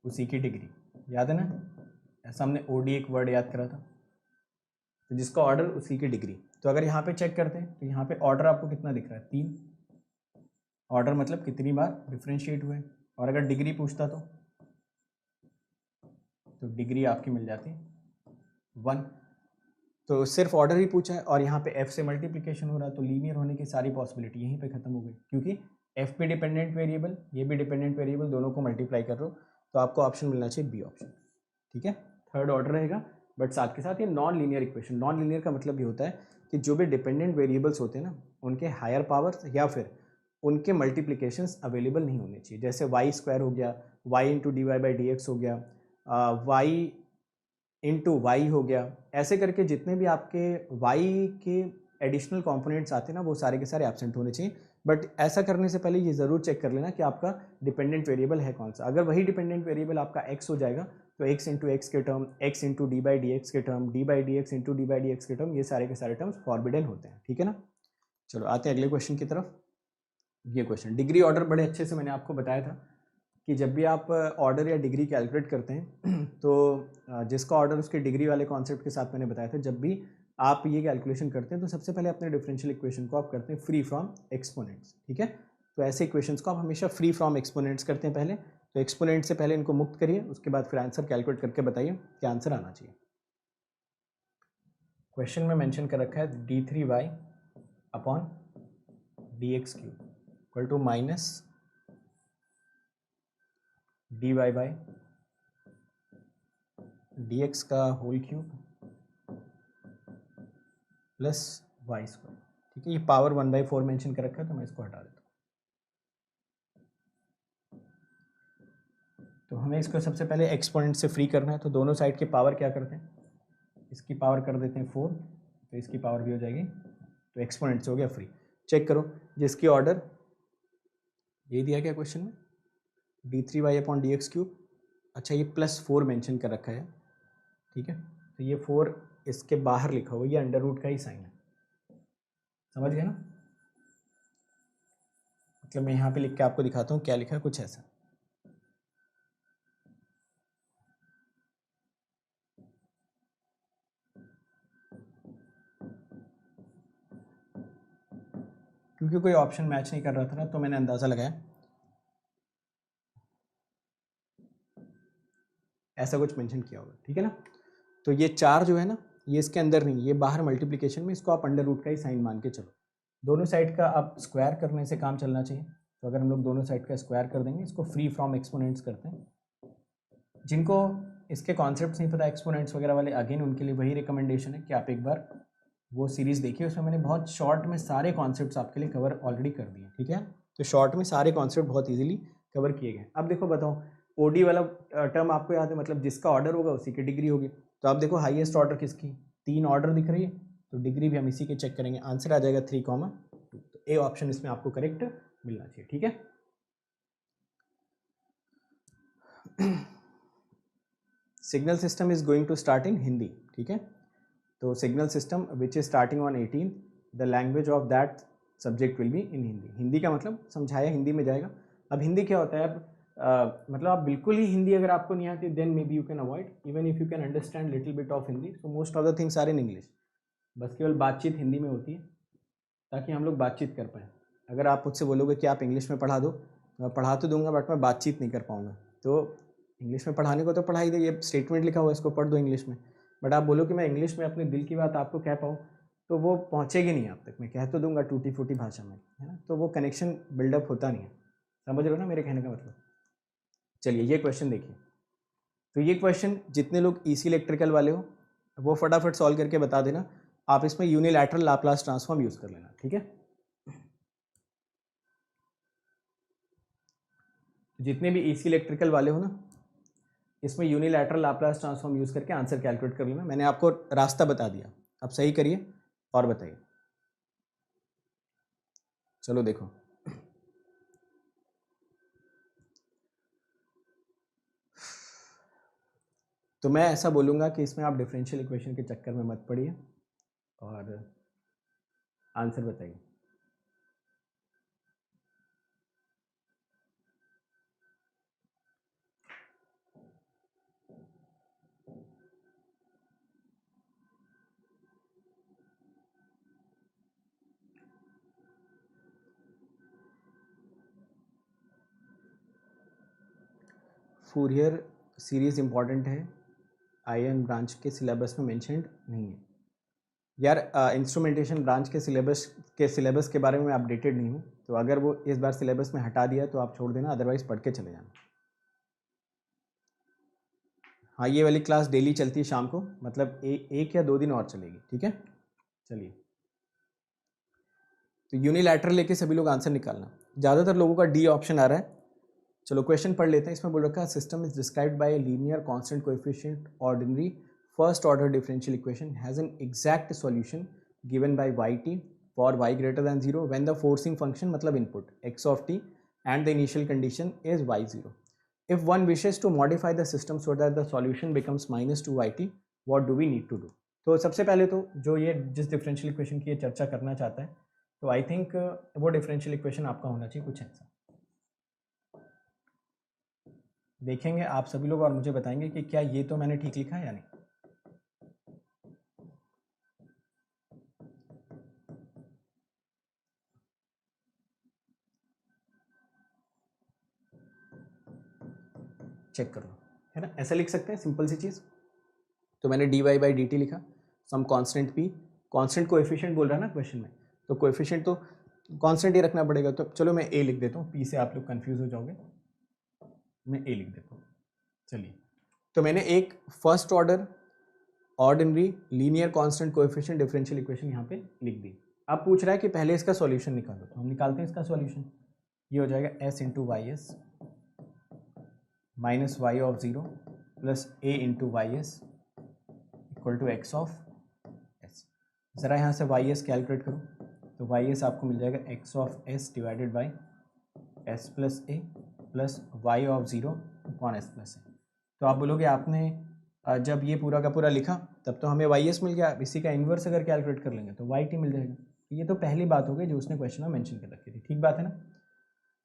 उसी की डिग्री, याद है ना, ऐसा हमने ओडी एक वर्ड याद करा था, तो जिसका ऑर्डर उसी की डिग्री। तो अगर यहाँ पे चेक करते हैं तो यहाँ पे ऑर्डर आपको कितना दिख रहा है, 3। ऑर्डर मतलब कितनी बार डिफ्रेंशिएट हुए, और अगर डिग्री पूछता तो डिग्री आपकी मिल जाती 1। तो सिर्फ ऑर्डर ही पूछा है और यहाँ पे f से मल्टीप्लिकेशन हो रहा है, तो लीनियर होने की सारी पॉसिबिलिटी यहीं पे खत्म हो गई, क्योंकि f भी डिपेंडेंट वेरिएबल, ये भी डिपेंडेंट वेरिएबल, दोनों को मल्टीप्लाई कर रहे हो, तो आपको ऑप्शन मिलना चाहिए बी ऑप्शन। ठीक है, थर्ड ऑर्डर रहेगा, बट साथ के साथ ये non linear equation. Non linear का मतलब ये होता है कि जो भी डिपेंडेंट वेरिएबल्स होते हैं ना, उनके हायर पावर्स या फिर उनके मल्टीप्लिकेशंस अवेलेबल नहीं होने चाहिए। जैसे वाई स्क्वायर हो गया, y into d y by d x हो गया, वाई इंटू वाई हो गया, ऐसे करके जितने भी आपके वाई के एडिशनल कंपोनेंट्स आते हैं ना, वो सारे के सारे एब्सेंट होने चाहिए। बट ऐसा करने से पहले ये ज़रूर चेक कर लेना कि आपका डिपेंडेंट वेरिएबल है कौन सा। अगर वही डिपेंडेंट वेरिएबल आपका एक्स हो जाएगा तो एक्स इंटू एक्स के term, x into d by d x के term, d by d x into d by d x के टर्म, ये सारे के सारे टर्म्स फॉरबिडन होते हैं। ठीक है ना, चलो आते हैं अगले क्वेश्चन की तरफ। ये क्वेश्चन डिग्री ऑर्डर बड़े अच्छे से मैंने आपको बताया था कि जब भी आप ऑर्डर या डिग्री कैलकुलेट करते हैं तो जिसका ऑर्डर उसके डिग्री वाले कॉन्सेप्ट के साथ मैंने बताया था, जब भी आप ये कैलकुलेशन करते हैं तो सबसे पहले अपने डिफरेंशियल इक्वेशन को आप करते हैं फ्री फ्रॉम एक्सपोनेंट्स। ठीक है, तो ऐसे इक्वेशंस को आप हमेशा फ्री फ्रॉम एक्सपोनेंट्स करते हैं पहले, तो एक्सपोनेंट से पहले इनको मुक्त करिए, उसके बाद फिर आंसर कैलकुलेट करके बताइए क्या आंसर आना चाहिए। क्वेश्चन में मेंशन कर रखा है d3y upon dx cube equal to minus dy by dx का whole cube plus y square. ठीक है, ये पावर 1/4 मेंशन कर रखा है, तो मैं इसको हटा देता हूँ। तो हमें इसको सबसे पहले एक्सपोनेंट से फ्री करना है, तो दोनों साइड की पावर क्या करते हैं, इसकी पावर कर देते हैं 4, तो इसकी पावर भी हो जाएगी, तो एक्सपोनेंट से हो गया फ्री। चेक करो जिसकी ऑर्डर ये दिया गया क्वेश्चन में d3y upon d x cube. अच्छा, ये +4 मेंशन कर रखा है, ठीक है, तो ये 4 इसके बाहर लिखा हुआ, ये अंडर रूट का ही साइन है, समझ गए ना। मतलब मैं यहाँ पे लिख के आपको दिखाता हूँ क्या लिखा है, कुछ ऐसा। क्योंकि कोई ऑप्शन मैच नहीं कर रहा था ना, तो मैंने अंदाज़ा लगाया ऐसा कुछ मेंशन किया होगा। ठीक है ना, तो ये 4 जो है ना, ये इसके अंदर नहीं, ये बाहर मल्टीप्लिकेशन में, इसको आप अंडर रूट का ही साइन मान के चलो। दोनों साइड का आप स्क्वायर करने से काम चलना चाहिए, तो अगर हम लोग दोनों साइड का स्क्वायर कर देंगे, इसको फ्री फ्रॉम एक्सपोनेंट्स करते हैं। जिनको इसके कॉन्सेप्ट्स नहीं पता एक्सपोनेंट्स वगैरह वाले, अगेन उनके लिए वही रिकमेंडेशन है कि आप एक बार वो सीरीज़ देखिए, उसमें मैंने बहुत शॉर्ट में सारे कॉन्सेप्ट्स आपके लिए कवर ऑलरेडी कर दिए। ठीक है, तो शॉर्ट में सारे कॉन्सेप्ट बहुत ईजिली कवर किए गए। अब देखो बताओ, ओडी वाला टर्म आपको याद है, मतलब जिसका ऑर्डर होगा उसी की डिग्री होगी। तो आप देखो हाईएस्ट ऑर्डर किसकी, 3 ऑर्डर दिख रही है, तो डिग्री भी हम इसी के चेक करेंगे, आंसर आ जाएगा 3,2। तो ए ऑप्शन इसमें आपको करेक्ट मिलना चाहिए, ठीक है। Signal system is going to start in Hindi, ठीक है। तो signal system which is starting on 18, the language of that subject will be in Hindi. Hindi का मतलब समझाया हिंदी में जाएगा। अब हिंदी क्या होता है, अब मतलब आप बिल्कुल ही हिंदी अगर आपको नहीं आती then maybe you can avoid, even if you can understand little bit of Hindi, so most of the things are in English. बस केवल बातचीत हिंदी में होती है ताकि हम लोग बातचीत कर पाएँ। अगर आप मुझसे बोलोगे कि आप इंग्लिश में पढ़ा दो, मैं पढ़ा तो दूंगा बट मैं बातचीत नहीं कर पाऊंगा। तो इंग्लिश में पढ़ाने को तो पढ़ाई दे, ये स्टेटमेंट लिखा हुआ है इसको पढ़ दो इंग्लिश में, बट आप बोलो कि मैं इंग्लिश में अपने दिल की बात आपको कह पाऊँ तो वो पहुँचेगी नहीं आप तक। मैं कह तो दूंगा टूटी फूटी भाषा में, है ना, तो वो कनेक्शन बिल्डअप होता नहीं है। समझ रहे हो ना मेरे कहने का मतलब। चलिए ये क्वेश्चन देखिए। तो ये क्वेश्चन जितने लोग ईसी इलेक्ट्रिकल वाले हो वो फटाफट सॉल्व करके बता देना। आप इसमें यूनिलैटरल लाप्लास ट्रांसफॉर्म यूज कर लेना, ठीक है। जितने भी ईसी इलेक्ट्रिकल वाले हो ना, इसमें यूनिलैटरल लाप्लास ट्रांसफॉर्म यूज करके आंसर कैलकुलेट कर लेना। मैंने आपको रास्ता बता दिया, अब सही करिए और बताइए। चलो देखो, तो मैं ऐसा बोलूँगा कि इसमें आप डिफरेंशियल इक्वेशन के चक्कर में मत पड़िए और आंसर बताइए। फूरियर सीरीज इंपॉर्टेंट है, आईएन ब्रांच के सिलेबस में मेंशन्ड नहीं है यार। इंस्ट्रूमेंटेशन ब्रांच के सिलेबस के बारे में मैं अपडेटेड नहीं हूँ, तो अगर वो इस बार सिलेबस में हटा दिया तो आप छोड़ देना, अदरवाइज पढ़ के चले जाना। हाँ, ये वाली क्लास डेली चलती है शाम को, मतलब एक या 2 दिन और चलेगी, ठीक है। चलिए, तो यूनिलैटरल लेके सभी लोग आंसर निकालना। ज़्यादातर लोगों का डी ऑप्शन आ रहा है। चलो क्वेश्चन पढ़ लेते हैं। इसमें बोल रखा है system is described by a linear constant coefficient ordinary first order differential equation has an exact solution given by yt for y greater than 0 when the forcing function मतलब input x of t and the initial condition is y0। If one wishes to modify the system so that the solution becomes -2yt, what do we need to do. तो सबसे पहले तो जो ये जिस differential equation की ये चर्चा करना चाहता है, तो आई थिंक वो डिफरेंशियल इक्वेशन आपका होना चाहिए कुछ ऐसा। देखेंगे आप सभी लोग और मुझे बताएंगे कि क्या ये तो मैंने ठीक लिखा है या नहीं। चेक कर लो, है ना, ऐसा लिख सकते हैं सिंपल सी चीज़। तो मैंने dy/dt लिखा, some constant p, constant coefficient बोल रहा है ना क्वेश्चन में, तो कोएफिशिएंट तो कांस्टेंट ही रखना पड़ेगा। तो चलो मैं a लिख देता हूँ, p से आप लोग कंफ्यूज हो जाओगे, मैं a लिख देता हूँ। चलिए, तो मैंने एक first order ordinary linear constant coefficient differential equation यहाँ पे लिख दी। अब पूछ रहा है कि पहले इसका सॉल्यूशन निकालो, तो हम निकालते हैं इसका सॉल्यूशन। ये हो जाएगा s into y s minus y of 0 plus a into y s equal to x of s. ज़रा यहाँ से वाई एस कैलकुलेट करो, तो वाई एस आपको मिल जाएगा x of s divided by s plus a plus y of 0 upon s plus a. तो आप बोलोगे आपने जब ये पूरा का पूरा लिखा तब तो हमें वाई एस मिल गया, इसी का इन्वर्स अगर कैलकुलेट कर लेंगे तो वाई टी मिल जाएगा। ये तो पहली बात हो गई जो उसने क्वेश्चन में मेंशन कर रखी थी, ठीक बात है ना,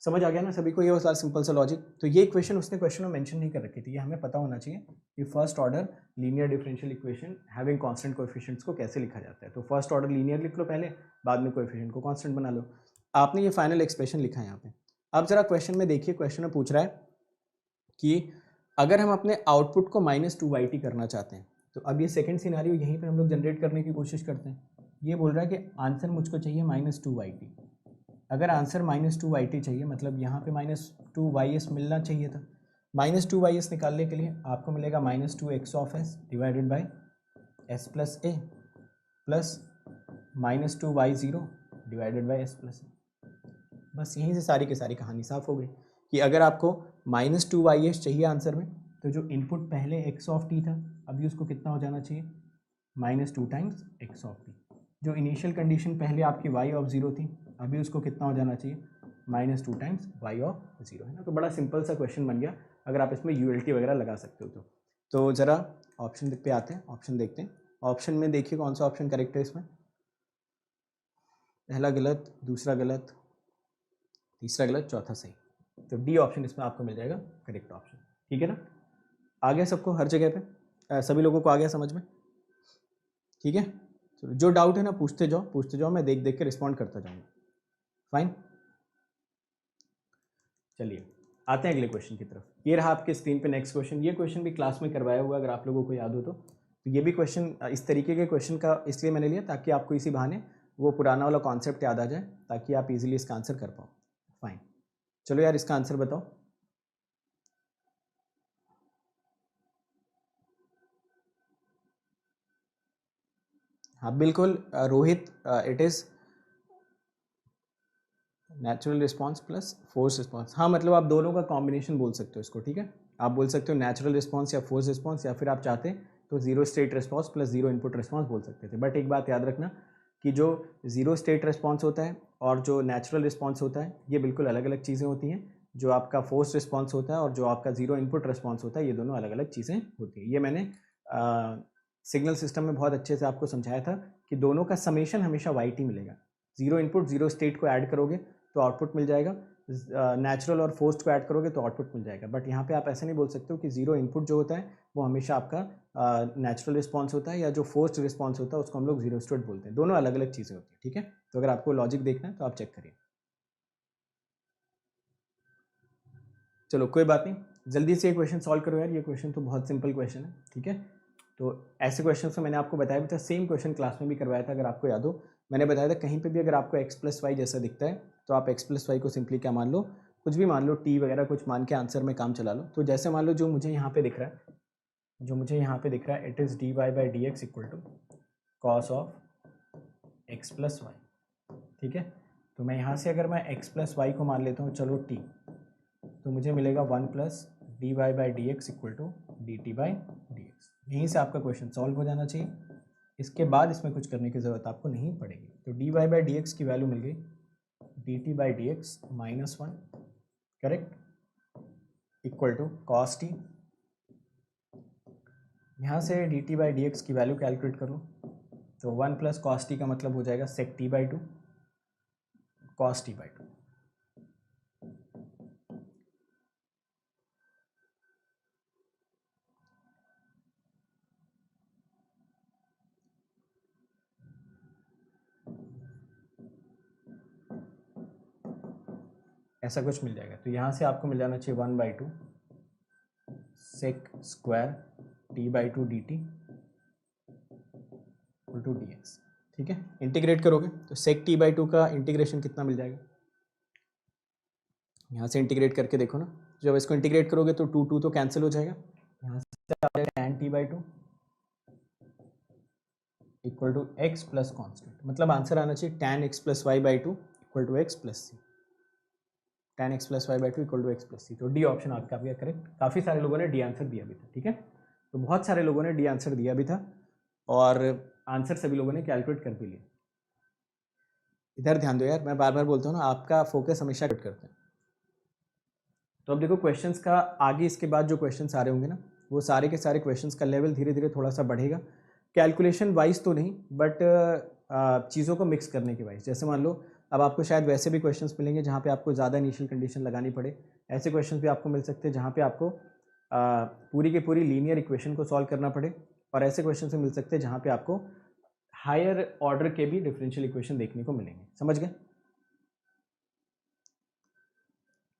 समझ आ गया ना सभी को ये सारा सिंपल सा लॉजिक। तो ये इक्वेशन उसने क्वेश्चन में मेंशन नहीं कर रखी थी, ये हमें पता होना चाहिए कि first order linear differential equation having constant coefficients को कैसे लिखा जाता है। तो फर्स्ट ऑर्डर लीनियर लिख लो पहले, बाद में कोएफिशिएंट को कांस्टेंट बना लो। आपने ये फाइनल एक्सप्रेशन लिखा है यहाँ पे। अब जरा क्वेश्चन में देखिए, क्वेश्चन में पूछ रहा है कि अगर हम अपने आउटपुट को -2yt करना चाहते हैं, तो अब ये सेकंड सिनेरियो यहीं पे हम लोग जनरेट करने की कोशिश करते हैं। ये बोल रहा है कि आंसर मुझको चाहिए -2yt। अगर आंसर -2yt चाहिए मतलब यहाँ पे -2ys मिलना चाहिए था। -2ys निकालने के लिए आपको मिलेगा -2x of s divided by s plus a plus -2y0 divided by s plus a. बस यहीं से सारी की सारी कहानी साफ हो गई कि अगर आपको -2ys चाहिए आंसर में, तो जो इनपुट पहले x ऑफ t था अभी उसको कितना हो जाना चाहिए -2 टाइम्स x ऑफ t। जो इनिशियल कंडीशन पहले आपकी y ऑफ 0 थी, अभी उसको कितना हो जाना चाहिए, -2 टाइम्स y ऑफ 0, है ना। तो बड़ा सिंपल सा क्वेश्चन बन गया, अगर आप इसमें यूएलटी वगैरह लगा सकते हो तो ज़रा ऑप्शन पे आते हैं, ऑप्शन देखते हैं। ऑप्शन में देखिए कौन सा ऑप्शन करेक्ट है इसमें, पहला गलत, दूसरा गलत, तीसरा गलत, चौथा सही। तो डी ऑप्शन इसमें आपको मिल जाएगा करेक्ट ऑप्शन, ठीक है ना। आ गया सबको हर जगह पे, सभी लोगों को आ गया समझ में, ठीक है। चलो जो डाउट है ना पूछते जाओ, मैं देख देख के रिस्पॉन्ड करता जाऊँगा, फाइन। चलिए आते हैं अगले क्वेश्चन की तरफ। ये रहा आपके स्क्रीन पे नेक्स्ट क्वेश्चन। ये क्वेश्चन भी क्लास में करवाया हुआ, अगर आप लोगों को याद हो तो ये भी क्वेश्चन इस तरीके के क्वेश्चन का इसलिए मैंने लिया ताकि आपको इसी बहाने वो पुराना वाला कॉन्सेप्ट याद आ जाए, ताकि आप इजीली इसका आंसर कर पाओ। फाइन, चलो यार इसका आंसर बताओ। हाँ बिल्कुल Rohit, it is natural response plus force response. हाँ मतलब आप दोनों का कॉम्बिनेशन बोल सकते हो इसको, ठीक है। आप बोल सकते हो नेचुरल रिस्पॉन्स या फोर्स रिस्पॉन्स, या फिर आप चाहते तो zero state response plus zero input response बोल सकते थे। बट एक बात याद रखना कि जो जीरो स्टेट रिस्पॉन्स होता है और जो नेचुरल रिस्पॉन्स होता है ये बिल्कुल अलग अलग चीज़ें होती हैं। जो आपका फोर्स रिस्पॉन्स होता है और जो आपका जीरो इनपुट रिस्पॉन्स होता है ये दोनों अलग अलग चीज़ें होती हैं। ये मैंने सिग्नल सिस्टम में बहुत अच्छे से आपको समझाया था कि दोनों का समेशन हमेशा वाई टी मिलेगा। जीरो इनपुट जीरो स्टेट को ऐड करोगे तो आउटपुट मिल जाएगा, नेचुरल और फोर्स्ड को ऐड करोगे तो आउटपुट मिल जाएगा। बट यहाँ पे आप ऐसे नहीं बोल सकते हो कि जीरो इनपुट जो होता है वो हमेशा आपका नेचुरल रिस्पॉन्स होता है, या जो फोर्स्ड रिस्पॉन्स होता है उसको हम लोग जीरो स्टेट बोलते हैं। दोनों अलग अलग चीज़ें होती हैं, ठीक है। तो अगर आपको लॉजिक देखना है तो आप चेक करिए। चलो कोई बात नहीं, जल्दी से ये क्वेश्चन सॉल्व करो यार, ये क्वेश्चन तो बहुत सिंपल क्वेश्चन है, ठीक है। तो ऐसे क्वेश्चन तो मैंने आपको बताया भी था, सेम क्वेश्चन क्लास में भी करवाया था, अगर आपको याद हो। मैंने बताया था कहीं पे भी अगर आपको x प्लस वाई जैसा दिखता है तो आप x प्लस वाई को सिंपली क्या मान लो, कुछ भी मान लो, t वगैरह कुछ मान के आंसर में काम चला लो। तो जैसे मान लो जो मुझे यहाँ पे दिख रहा है, it is d y by d x equal to cos of x plus y, ठीक है। तो मैं यहाँ से अगर मैं x प्लस वाई को मान लेता हूँ, चलो t, तो मुझे मिलेगा 1 plus d y by d x equal to d t by d x. यहीं से आपका क्वेश्चन सॉल्व हो जाना चाहिए, इसके बाद इसमें कुछ करने की ज़रूरत आपको नहीं पड़ेगी। तो d y by d x की वैल्यू मिल गई d t by d x -1, correct, equal to cos t. यहाँ से d t by d x की वैल्यू कैलकुलेट करो, तो 1 प्लस कॉस टी का मतलब हो जाएगा sec t by 2 cos t by 2। ऐसा कुछ मिल जाएगा। तो यहाँ से आपको मिल जाना चाहिए 1/2 sec square t by 2 d t equal to d x, ठीक है। इंटीग्रेट करोगे तो सेक टी बाई 2 का इंटीग्रेशन कितना मिल जाएगा, यहाँ से इंटीग्रेट करके देखो ना। जब इसको इंटीग्रेट करोगे तो 2 तो कैंसिल हो जाएगा, यहाँ से आ जाएगा tan t by 2 equal to x plus constant. मतलब आंसर आना चाहिए tan x plus y by 2 equal to x plus c, tan x plus y by 2 equal to x plus c. तो डी ऑप्शन आपका भी correct. काफ़ी सारे लोगों ने डी आंसर दिया भी था, ठीक है। तो बहुत सारे लोगों ने डी आंसर दिया भी था और आंसर सभी लोगों ने कैलकुलेट कर भी लिया। इधर ध्यान दो यार, मैं बार बार बोलता हूँ ना, आपका फोकस हमेशा कट करते हैं। तो अब देखो क्वेश्चंस का आगे इसके बाद जो क्वेश्चंस आ रहे होंगे ना, वो सारे के सारे क्वेश्चंस का लेवल धीरे धीरे थोड़ा सा बढ़ेगा, कैलकुलेशन वाइज तो नहीं, बट चीज़ों को मिक्स करने के वाइज। जैसे मान लो अब आपको शायद वैसे भी क्वेश्चंस मिलेंगे जहाँ पे आपको ज़्यादा इनिशियल कंडीशन लगानी पड़े, ऐसे क्वेश्चंस भी आपको मिल सकते हैं जहाँ पे आपको पूरी की पूरी लीनियर इक्वेशन को सॉल्व करना पड़े, और ऐसे क्वेश्चन से मिल सकते हैं जहाँ पे आपको हायर ऑर्डर के भी डिफरेंशियल इक्वेशन देखने को मिलेंगे। समझ गए,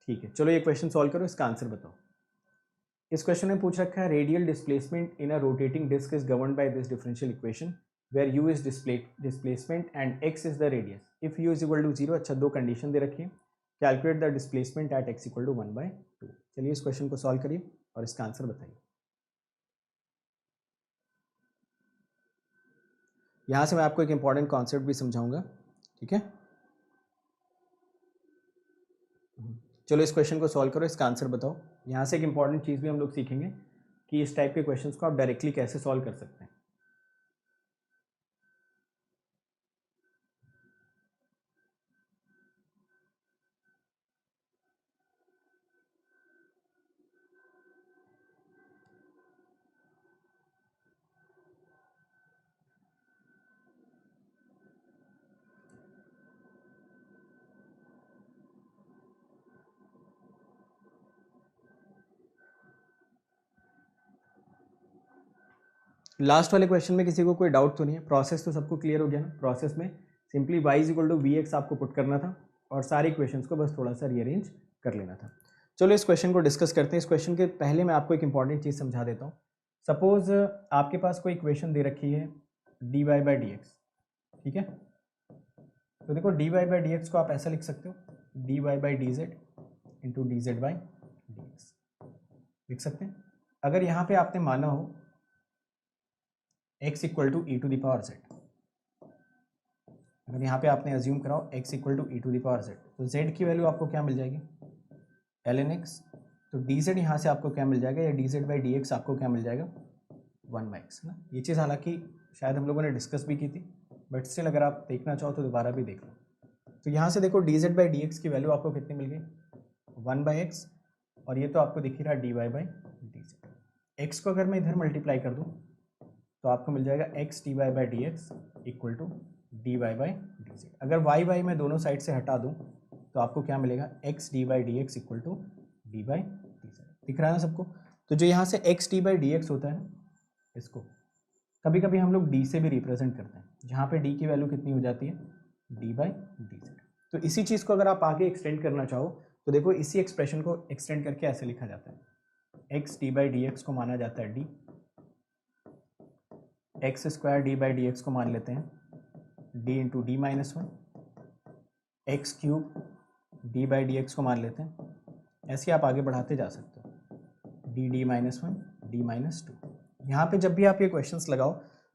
ठीक है। चलो ये क्वेश्चन सॉल्व करो, इसका आंसर बताओ। इस क्वेश्चन में पूछ रखा है radial displacement in a rotating disc is governed by this differential equation where u is displacement and x is the radius if u is equal to 0। अच्छा, दो कंडीशन दे रखी है, calculate the displacement at x equal to 1/2। चलिए इस question को solve करिए और इसका आंसर बताइए। यहाँ से मैं आपको एक इंपॉर्टेंट कॉन्सेप्ट भी समझाऊंगा, ठीक है। चलो इस क्वेश्चन को सॉल्व करो, इसका आंसर बताओ। यहाँ से एक इंपॉर्टेंट चीज़ भी हम लोग सीखेंगे कि इस टाइप के क्वेश्चंस को आप डायरेक्टली कैसे सॉल्व कर सकते हैं। लास्ट वाले क्वेश्चन में किसी को कोई डाउट तो नहीं है? प्रोसेस तो सबको क्लियर हो गया ना? प्रोसेस में simply y equal to we x आपको पुट करना था और सारे इक्वेशंस को बस थोड़ा सा रीअरेंज कर लेना था। चलो इस क्वेश्चन को डिस्कस करते हैं। इस क्वेश्चन के पहले मैं आपको एक इंपॉर्टेंट चीज़ समझा देता हूँ। सपोज आपके पास कोई इक्वेशन दे रखी है dy बाई डी एक्स, ठीक है? तो देखो dy बाई डी एक्स को आप ऐसा लिख सकते हो dy by d Z into D Z by d x लिख सकते हैं। अगर यहाँ पे आपने माना हो x equal to e to the power z, अगर यहाँ पे आपने अज्यूम कराओ x equal to e to the power z, तो z की वैल्यू आपको क्या मिल जाएगी? ln x। तो dz यहाँ से आपको क्या मिल जाएगा, या dz बाई डी एक्स आपको क्या मिल जाएगा? 1 बाई एक्स, है ना? ये चीज़ हालांकि शायद हम लोगों ने डिस्कस भी की थी, बट स्टिल अगर आप देखना चाहो तो दोबारा भी देख लो। तो यहाँ से देखो dz बाई डी एक्स की वैल्यू आपको कितनी मिल गई? 1 बाई एक्स, और ये तो आपको दिख ही रहा dy by d Z. X को अगर मैं इधर मल्टीप्लाई कर दूँ तो आपको मिल जाएगा x dy by d x equal to dy by d z. अगर y मैं दोनों साइड से हटा दूँ तो आपको क्या मिलेगा? x d by d x equal to d by d z. दिख रहा है ना सबको? तो जो यहाँ से x d by d x होता है, इसको कभी कभी हम लोग d से भी रिप्रेजेंट करते हैं, जहाँ पे d की वैल्यू कितनी हो जाती है? d by d Z. तो इसी चीज़ को अगर आप आगे एक्सटेंड करना चाहो तो देखो इसी एक्सप्रेशन को एक्सटेंड करके ऐसे लिखा जाता है, x d by d x को माना जाता है d, x square D by d x को मान लेते हैं d into d minus one, x cube D by d x को मान लेते हैं, ऐसे आप आगे बढ़ाते जा सकते हो, D minus one D minus two. यहाँ पर जब भी आप ये क्वेश्चंस लगाओ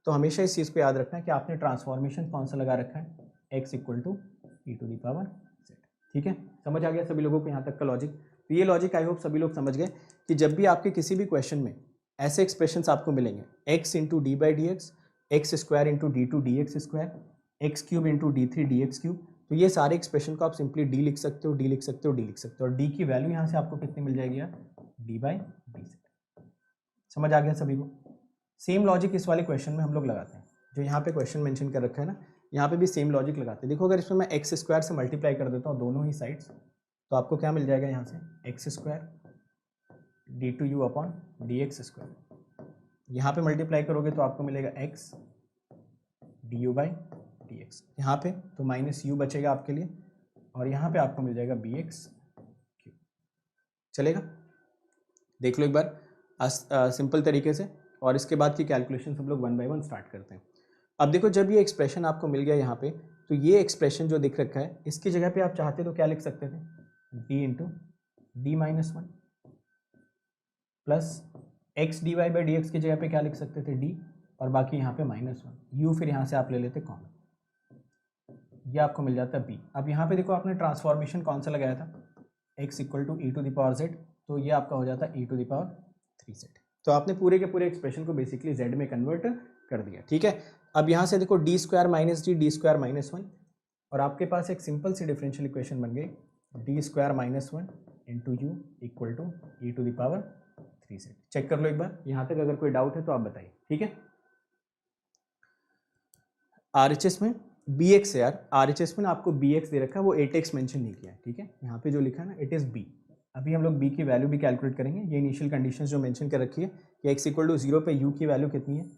तो हमेशा इस चीज़ को याद रखना है कि आपने ट्रांसफॉर्मेशन कौन सा लगा रखा है? x equal to e to the power z। ठीक है, समझ आ गया सभी लोगों को यहाँ तक का लॉजिक? तो ये लॉजिक आई होप सभी लोग समझ गए कि जब भी आपके किसी भी क्वेश्चन में ऐसे एक्सप्रेशंस आपको मिलेंगे, x into d by d x, x square into d two d x square, x cube into d three d x cube, तो ये सारे एक्सप्रेशन को आप सिंपली d लिख सकते हो, d लिख सकते हो, d लिख सकते हो, और d की वैल्यू यहाँ से आपको कितनी मिल जाएगी यार? d by d Z. समझ आ गया सभी को? सेम लॉजिक इस वाले क्वेश्चन में हम लोग लगाते हैं, जो यहाँ पे क्वेश्चन मेंशन कर रखा है ना, यहाँ पे भी सेम लॉजिक लगाते हैं। देखो अगर इसमें मैं एक्स स्क्वायर से मल्टीप्लाई कर देता हूँ दोनों ही साइड्स, तो आपको क्या मिल जाएगा यहाँ से? X square d two u upon d x square. यहाँ पे मल्टीप्लाई करोगे तो आपको मिलेगा x d u by d x, यहाँ पे तो माइनस यू बचेगा आपके लिए, और यहाँ पे आपको मिल जाएगा बी एक्स क्यू। चलेगा? देख लो एक बार सिंपल तरीके से, और इसके बाद की कैलकुलेशन हम लोग वन बाय वन स्टार्ट करते हैं। अब देखो जब ये एक्सप्रेशन आपको मिल गया यहाँ पे, तो ये एक्सप्रेशन जो दिख रखा है इसकी जगह पे आप चाहते तो क्या लिख सकते थे? D into d minus one plus x d y by d x की जगह पे क्या लिख सकते थे? डी, और बाकी यहाँ पे माइनस वन, यू फिर यहाँ से आप ले लेते कॉमन, ये आपको मिल जाता है बी। अब यहाँ पे देखो आपने ट्रांसफॉर्मेशन कौन सा लगाया था? X equal to e to the power z, तो ये आपका हो जाता है e to the power three z. तो आपने पूरे के पूरे एक्सप्रेशन को बेसिकली जेड में कन्वर्ट कर दिया। ठीक है, अब यहाँ से देखो D square minus D, D square minus one, और आपके पास एक सिंपल सी डिफरेंशियल इक्वेशन बन गई, d square minus one into u equal to e to the power three z. Check कर लो एक बार, यहाँ तक अगर कोई डाउट है तो आप बताइए। ठीक है, RHS में BX है यार, RHS में ना आपको BX दे रखा है, वो 8x मेंशन नहीं किया है। ठीक है, यहाँ पे जो लिखा है ना इट इज़ B। अभी हम लोग B की वैल्यू भी कैलकुलेट करेंगे। ये इनिशियल कंडीशंस जो मेंशन कर रखी है कि x इक्वल टू 0 पे u की वैल्यू कितनी है?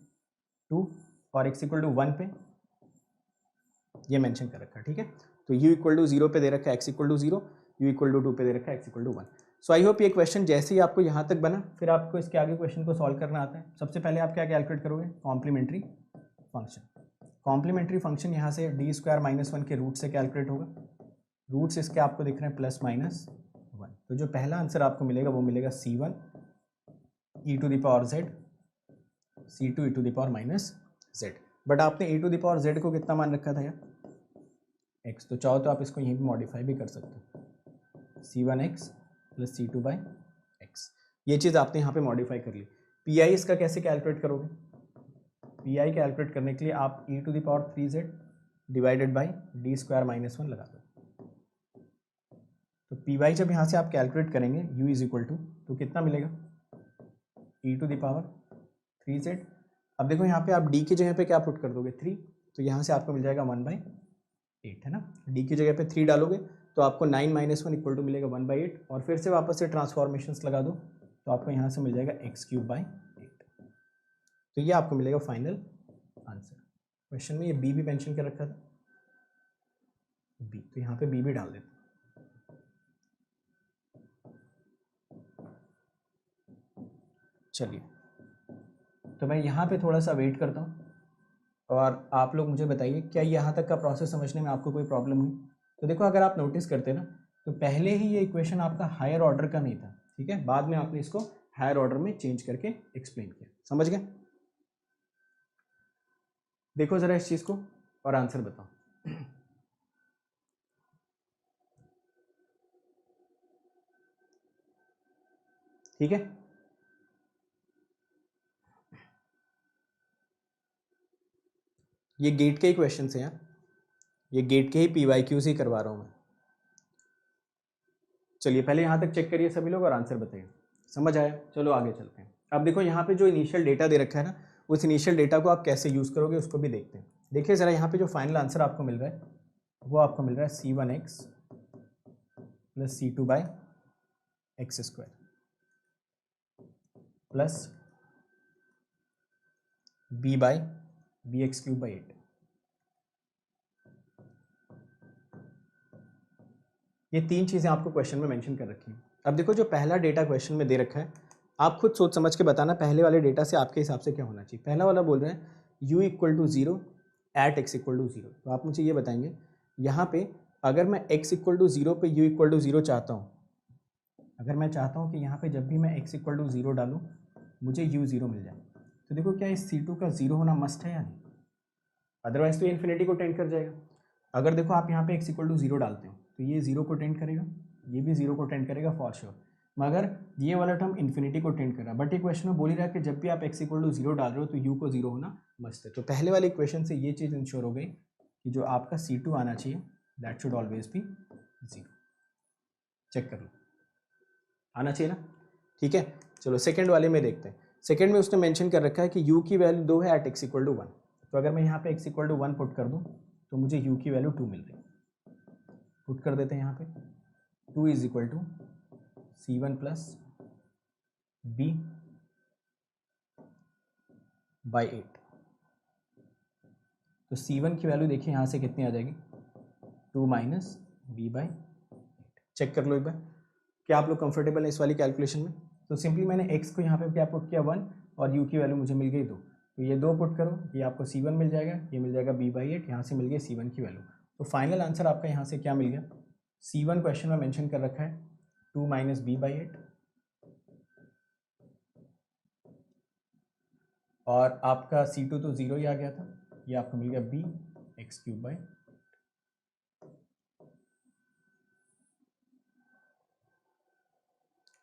2, और x इक्वल टू 1 पे ये मेंशन कर रखा है। ठीक है, तो u इक्वल टू 0 पे दे रखा है x equal to 0, u equal to 2 पे दे रखा है x equal to 1। So I hope ये क्वेश्चन जैसे ही आपको यहाँ तक बना, फिर आपको इसके आगे क्वेश्चन को सॉल्व करना आता है। सबसे पहले आप क्या कैलकुलेट करोगे? Complementary function. कॉम्प्लीमेंट्री फंक्शन यहाँ से डी स्क्वायर माइनस वन के रूट से कैलकुलेट होगा। रूट्स इसके आपको दिख रहे हैं प्लस माइनस वन, तो जो पहला आंसर आपको मिलेगा वो मिलेगा C1 e to the power z, C2 e to the power minus z. But आपने e to the power z को कितना मान रखा था यार? x, तो चाहो तो आप इसको यहीं भी मॉडिफाई भी कर सकते हो, C1x plus C2 by x. ये चीज़ आपने यहाँ पे मॉडिफाई कर ली। PI इसका कैसे कैलकुलेट करोगे? PI कैलकुलेट करने के लिए आप e to the power three z divided by D square minus one लगा दो। तो PY जब यहाँ से आप कैलकुलेट करेंगे u इज इक्वल टू, तो कितना मिलेगा? E to the power three z. अब देखो यहाँ पे आप d की जगह पे क्या पुट कर दोगे? 3, तो यहाँ से आपको मिल जाएगा 1/8, है ना? d की जगह पे 3 डालोगे तो आपको 9 माइनस वन इक्वल टू मिलेगा 1/8, और फिर से वापस से ट्रांसफॉर्मेशंस लगा दो तो आपको यहाँ से मिल जाएगा x³ बाई 8। तो ये आपको मिलेगा फाइनल आंसर। क्वेश्चन में ये बी भी मेंशन कर रखा था, बी, तो यहाँ पे बी भी डाल देते। चलिए, तो मैं यहाँ पे थोड़ा सा वेट करता हूँ और आप लोग मुझे बताइए क्या यहाँ तक का प्रोसेस समझने में आपको कोई प्रॉब्लम हुई। तो देखो, अगर आप नोटिस करते ना, तो पहले ही ये इक्वेशन आपका हायर ऑर्डर का नहीं था, ठीक है, बाद में आपने इसको हायर ऑर्डर में चेंज करके एक्सप्लेन किया। समझ गए? देखो जरा इस चीज को और आंसर बताओ। ठीक है, ये गेट के ही क्वेश्चन है यार, ये गेट के ही PYQs ही करवा रहा हूं मैं। चलिए पहले यहां तक चेक करिए सभी लोग और आंसर बताइए। समझ आया? चलो आगे चलते हैं। अब देखो यहाँ पे जो इनिशियल डेटा दे रखा है ना, उस इनिशियल डेटा को आप कैसे यूज करोगे उसको भी देखते हैं। देखिए जरा यहाँ पे जो फाइनल आंसर आपको मिल रहा है वो आपको मिल रहा है C1x plus C2 by x square plus B by BX cube by 8। ये तीन चीज़ें आपको क्वेश्चन में मेंशन कर रखी हैं। अब देखो, जो पहला डेटा क्वेश्चन में दे रखा है, आप खुद सोच समझ के बताना पहले वाले डेटा से आपके हिसाब से क्या होना चाहिए। पहला वाला बोल रहे हैं u equal to 0 at x equal to 0। तो आप मुझे ये बताएंगे यहाँ पे अगर मैं x इक्वल टू 0 पे u इक्वल टू 0 चाहता हूँ, अगर मैं चाहता हूँ कि यहाँ पे जब भी मैं x इक्वल टू 0 डालूँ मुझे u 0 मिल जाए, तो देखो क्या इस C2 का 0 होना मस्ट है या नहीं? अदरवाइज तो ये इन्फिनिटी को टेंड कर जाएगा। अगर देखो आप यहाँ पे x इक्वल टू 0 डालते हो तो ये 0 को टेंड करेगा, ये भी 0 को टेंड करेगा फॉर श्योर, मगर ये वाला टर्म इन्फिनिटी को टेंड कर रहा है। बट ये क्वेश्चन में बोल ही रहा है कि जब भी आप x इक्वल टू 0 डाल रहे हो तो u को 0 होना मस्ट है। तो पहले वाले इक्वेशन से ये चीज़ इंश्योर हो गई कि जो आपका C2 आना चाहिए that should always be 0। Check कर लो, आना चाहिए ना? ठीक है, चलो सेकेंड वाले में देखते हैं। सेकेंड में उसने मेंशन कर रखा है कि u की वैल्यू 2 है एट x इक्वल टू 1। तो अगर मैं यहाँ पे x इक्वल टू 1 पुट कर दूँ तो मुझे u की वैल्यू 2 मिल रही है। पुट कर देते हैं यहाँ पे 2 is equal to C1 plus B by 8। तो C1 की वैल्यू देखिए यहाँ से कितनी आ जाएगी, 2 माइनस B बाई 8। चेक कर लो एक बार, क्या आप लोग कंफर्टेबल हैं इस वाली कैलकुलेशन में? तो सिंपली मैंने x को यहाँ पे क्या पुट किया 1 और u की वैल्यू मुझे मिल गई 2। तो ये 2 पुट करो, ये आपको C1 मिल जाएगा, ये मिल जाएगा B बाई 8, यहाँ से मिल गई C1 की वैल्यू। तो फाइनल आंसर आपका यहाँ से क्या मिल गया? C1 क्वेश्चन में मेंशन कर रखा है 2 माइनस B बाई 8 और आपका C2 तो 0 ही आ गया था, ये आपको मिल गया B एक्स क्यूब बाई।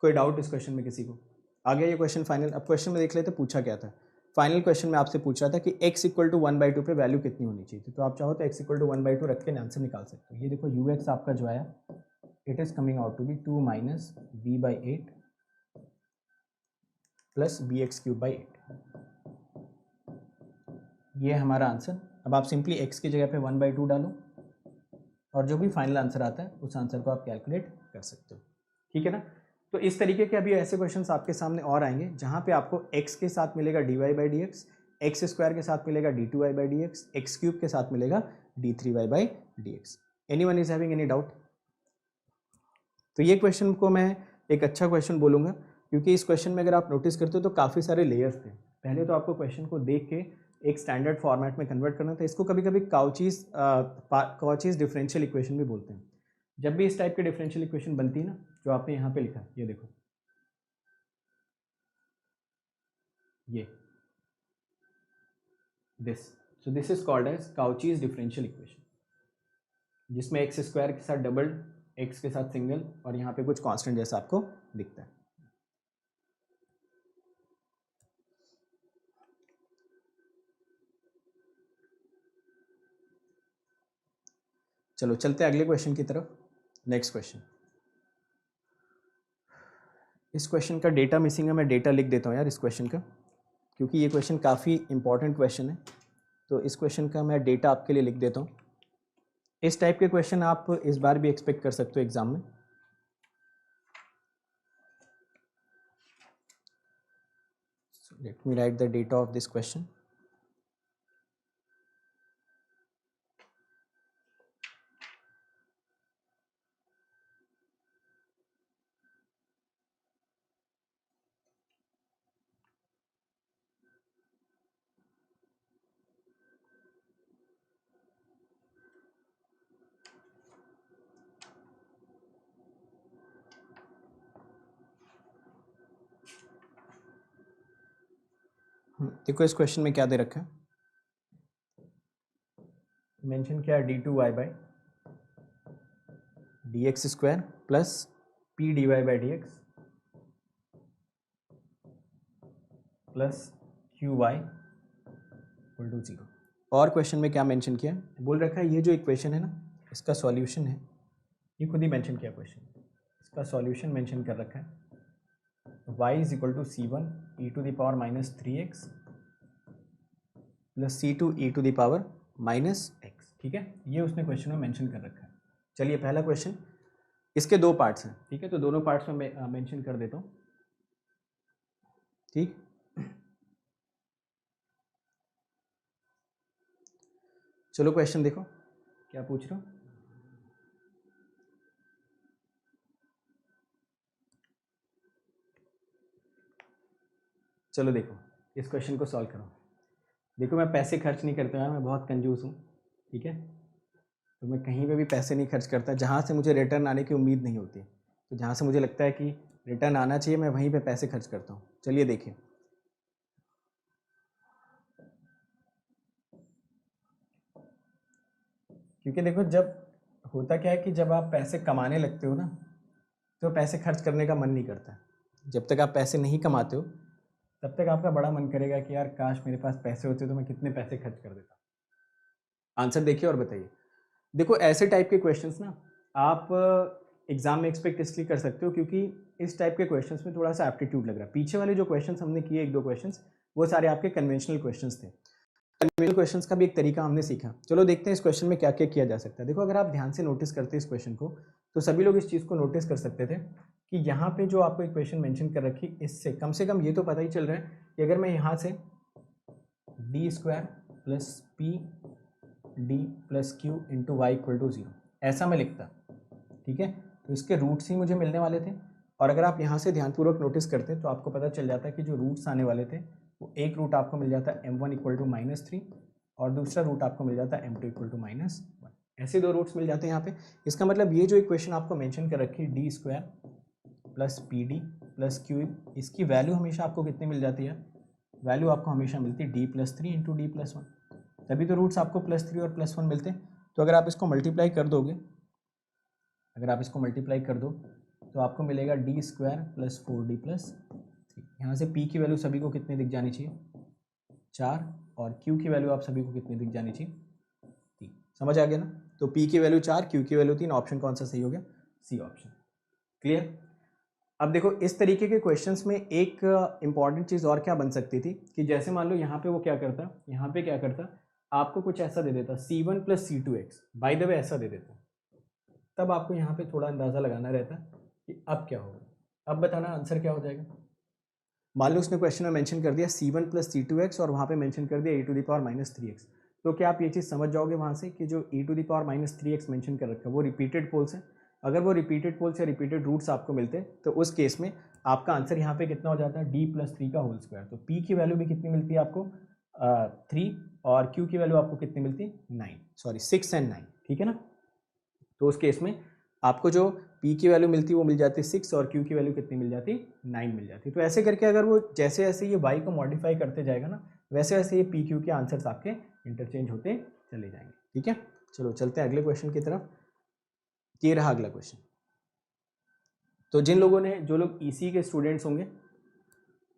कोई डाउट इस क्वेश्चन में किसी को? आ गया ये क्वेश्चन फाइनल? अब क्वेश्चन में देख लेते पूछा क्या था। फाइनल क्वेश्चन में आपसे पूछ रहा था कि x इक्वल टू 1/2 पे वैल्यू कितनी होनी चाहिए थी। तो आप चाहो तो x इक्वल टू 1/2 रख के आंसर निकाल सकते हो। ये देखो ux आपका जो आया it is coming out to be 2 minus b by 8 plus b x cube by 8। ये हमारा आंसर। अब आप सिंपली x की जगह पे 1/2 डालो और जो भी फाइनल आंसर आता है उस आंसर को आप कैलकुलेट कर सकते हो। ठीक है ना? तो इस तरीके के अभी ऐसे क्वेश्चंस आपके सामने और आएंगे जहां पे आपको x के साथ मिलेगा dy by d x, x square के साथ मिलेगा d2y by d x, x cube के साथ मिलेगा d3y by d x. Anyone is having any doubt? तो ये क्वेश्चन को मैं एक अच्छा क्वेश्चन बोलूँगा क्योंकि इस क्वेश्चन में अगर आप नोटिस करते हो तो काफ़ी सारे लेयर्स थे। पहले तो आपको क्वेश्चन को देख के एक स्टैंडर्ड फॉर्मेट में कन्वर्ट करना था। इसको कभी कभी काउचीज डिफरेंशियल इक्वेशन भी बोलते हैं। जब भी इस टाइप की डिफरेंशियल इक्वेशन बनती है ना, जो आपने यहाँ पे लिखा है, ये देखो, ये this is called as Cauchy's differential equation, जिसमें एक्स स्क्वायर के साथ डबल, एक्स के साथ सिंगल और यहाँ पे कुछ कांस्टेंट जैसा आपको दिखता है। चलो चलते हैं अगले क्वेश्चन की तरफ। नेक्स्ट क्वेश्चन, इस क्वेश्चन का डेटा मिसिंग है, मैं डेटा लिख देता हूँ यार इस क्वेश्चन का, क्योंकि ये क्वेश्चन काफ़ी इंपॉर्टेंट क्वेश्चन है। तो इस क्वेश्चन का मैं डेटा आपके लिए लिख देता हूँ। इस टाइप के क्वेश्चन आप इस बार भी एक्सपेक्ट कर सकते हो एग्जाम में। Let me write the data of this question. देखो इस क्वेश्चन में क्या दे रखा है, मेंशन किया है d2y by dx square plus p dy by dx plus qy equal to 0। और क्वेश्चन में क्या मेंशन किया है, बोल रखा है ये जो इक्वेशन है ना, इसका सॉल्यूशन है, ये खुद ही मेंशन किया क्वेश्चन, इसका सॉल्यूशन मेंशन कर रखा है y is equal to c1 e to the power minus 3x plus c2 e to the power minus x। ठीक है, ये उसने क्वेश्चन में मेंशन कर रखा है। चलिए पहला क्वेश्चन, इसके दो पार्ट्स हैं, ठीक है, तो दोनों पार्ट्स में मेंशन कर देता हूँ। ठीक, चलो क्वेश्चन देखो क्या पूछ रहा हूँ। चलो देखो इस क्वेश्चन को सॉल्व करो। देखो मैं पैसे खर्च नहीं करता यार, मैं बहुत कंजूस हूँ, ठीक है, तो मैं कहीं पे भी पैसे नहीं खर्च करता जहाँ से मुझे रिटर्न आने की उम्मीद नहीं होती। तो जहाँ से मुझे लगता है कि रिटर्न आना चाहिए मैं वहीं पे पैसे खर्च करता हूँ। चलिए देखिए, क्योंकि देखो जब होता क्या है कि जब आप पैसे कमाने लगते हो ना, तो पैसे खर्च करने का मन नहीं करता। जब तक आप पैसे नहीं कमाते हो तब तक आपका बड़ा मन करेगा कि यार काश मेरे पास पैसे होते तो मैं कितने पैसे खर्च कर देता। आंसर देखिए और बताइए। देखो ऐसे टाइप के क्वेश्चंस ना आप एग्जाम में एक्सपेक्ट इसलिए कर सकते हो क्योंकि इस टाइप के क्वेश्चंस में थोड़ा सा एप्टीट्यूड लग रहा है। पीछे वाले जो क्वेश्चंस हमने किए, एक दो क्वेश्चंस, वो सारे आपके कन्वेंशनल क्वेश्चंस थे। कन्वेंशनल क्वेश्चंस का भी एक तरीका हमने सीखा। चलो देखते हैं इस क्वेश्चन में क्या क्या किया जा सकता है। देखो अगर आप ध्यान से नोटिस करते इस क्वेश्चन को, तो सभी लोग इस चीज़ को नोटिस कर सकते थे कि यहाँ पे जो आपको इक्वेशन मेंशन कर रखी, इससे कम से कम ये तो पता ही चल रहा है कि अगर मैं यहाँ से d square plus P D plus Q into y equal to 0 ऐसा मैं लिखता, ठीक है, तो इसके रूट्स ही मुझे मिलने वाले थे। और अगर आप यहाँ से ध्यानपूर्वक नोटिस करते तो आपको पता चल जाता है कि जो रूट्स आने वाले थे वो एक रूट आपको मिल जाता है m1 इक्वल टू -3 और दूसरा रूट आपको मिल जाता है m2 इक्वल टू -1। ऐसे दो रूट्स मिल जाते हैं यहाँ पे। इसका मतलब ये जो इक्वेशन आपको मेंशन कर रखी है D square plus P D plus Q, इसकी वैल्यू हमेशा आपको कितनी मिल जाती है, वैल्यू आपको हमेशा मिलती है d+3 इंटू d+1। तभी तो रूट्स आपको +3 और +1 मिलते हैं। तो अगर आप इसको मल्टीप्लाई कर दोगे, अगर आप इसको मल्टीप्लाई कर दो तो आपको मिलेगा D square plus 4d plus 3। यहाँ से p की वैल्यू सभी को कितनी दिख जानी चाहिए, 4, और q की वैल्यू आप सभी को कितनी दिख जानी चाहिए, 3। समझ आ गया ना। तो p की वैल्यू 4, q की वैल्यू 3, ऑप्शन कौन सा सही हो गया, सी ऑप्शन। क्लियर। अब देखो इस तरीके के क्वेश्चंस में एक इंपॉर्टेंट चीज़ और क्या बन सकती थी कि जैसे मान लो यहाँ पे वो क्या करता, यहाँ पे क्या करता, आपको कुछ ऐसा दे देता c1 plus c2x, by the way ऐसा दे देता, तब आपको यहाँ पे थोड़ा अंदाज़ा लगाना रहता कि अब क्या होगा। अब बताना आंसर क्या हो जाएगा। मान लो उसने क्वेश्चन में मेंशन कर दिया c1 प्लस c2x और वहाँ पे मेंशन कर दिया e to the power -3x, तो क्या आप ये चीज़ समझ जाओगे वहाँ से कि जो e to the power -3x mention कर रखा है वो रिपीटेड पोल्स है। अगर वो रिपीटेड पोल्स या रिपीटेड रूट्स आपको मिलते तो उस केस में आपका आंसर यहाँ पे कितना हो जाता है, d+3 का होल स्क्वायर। तो p की वैल्यू भी कितनी मिलती है आपको, 3, और q की वैल्यू आपको कितनी मिलती है, 9, सॉरी 6 एंड 9, ठीक है ना। तो उस केस में आपको जो p की वैल्यू मिलती है वो मिल जाती है 6 और q की वैल्यू कितनी मिल जाती, 9 मिल जाती। तो ऐसे करके अगर वो जैसे जैसे ये y को मॉडिफाई करते जाएगा ना, वैसे वैसे ये p q के आंसर्स आपके इंटरचेंज होते चले जाएंगे। ठीक है, चलो चलते हैं अगले क्वेश्चन की तरफ। ये रहा अगला क्वेश्चन। तो जिन लोगों ने, जो लोग ईसी के स्टूडेंट्स होंगे,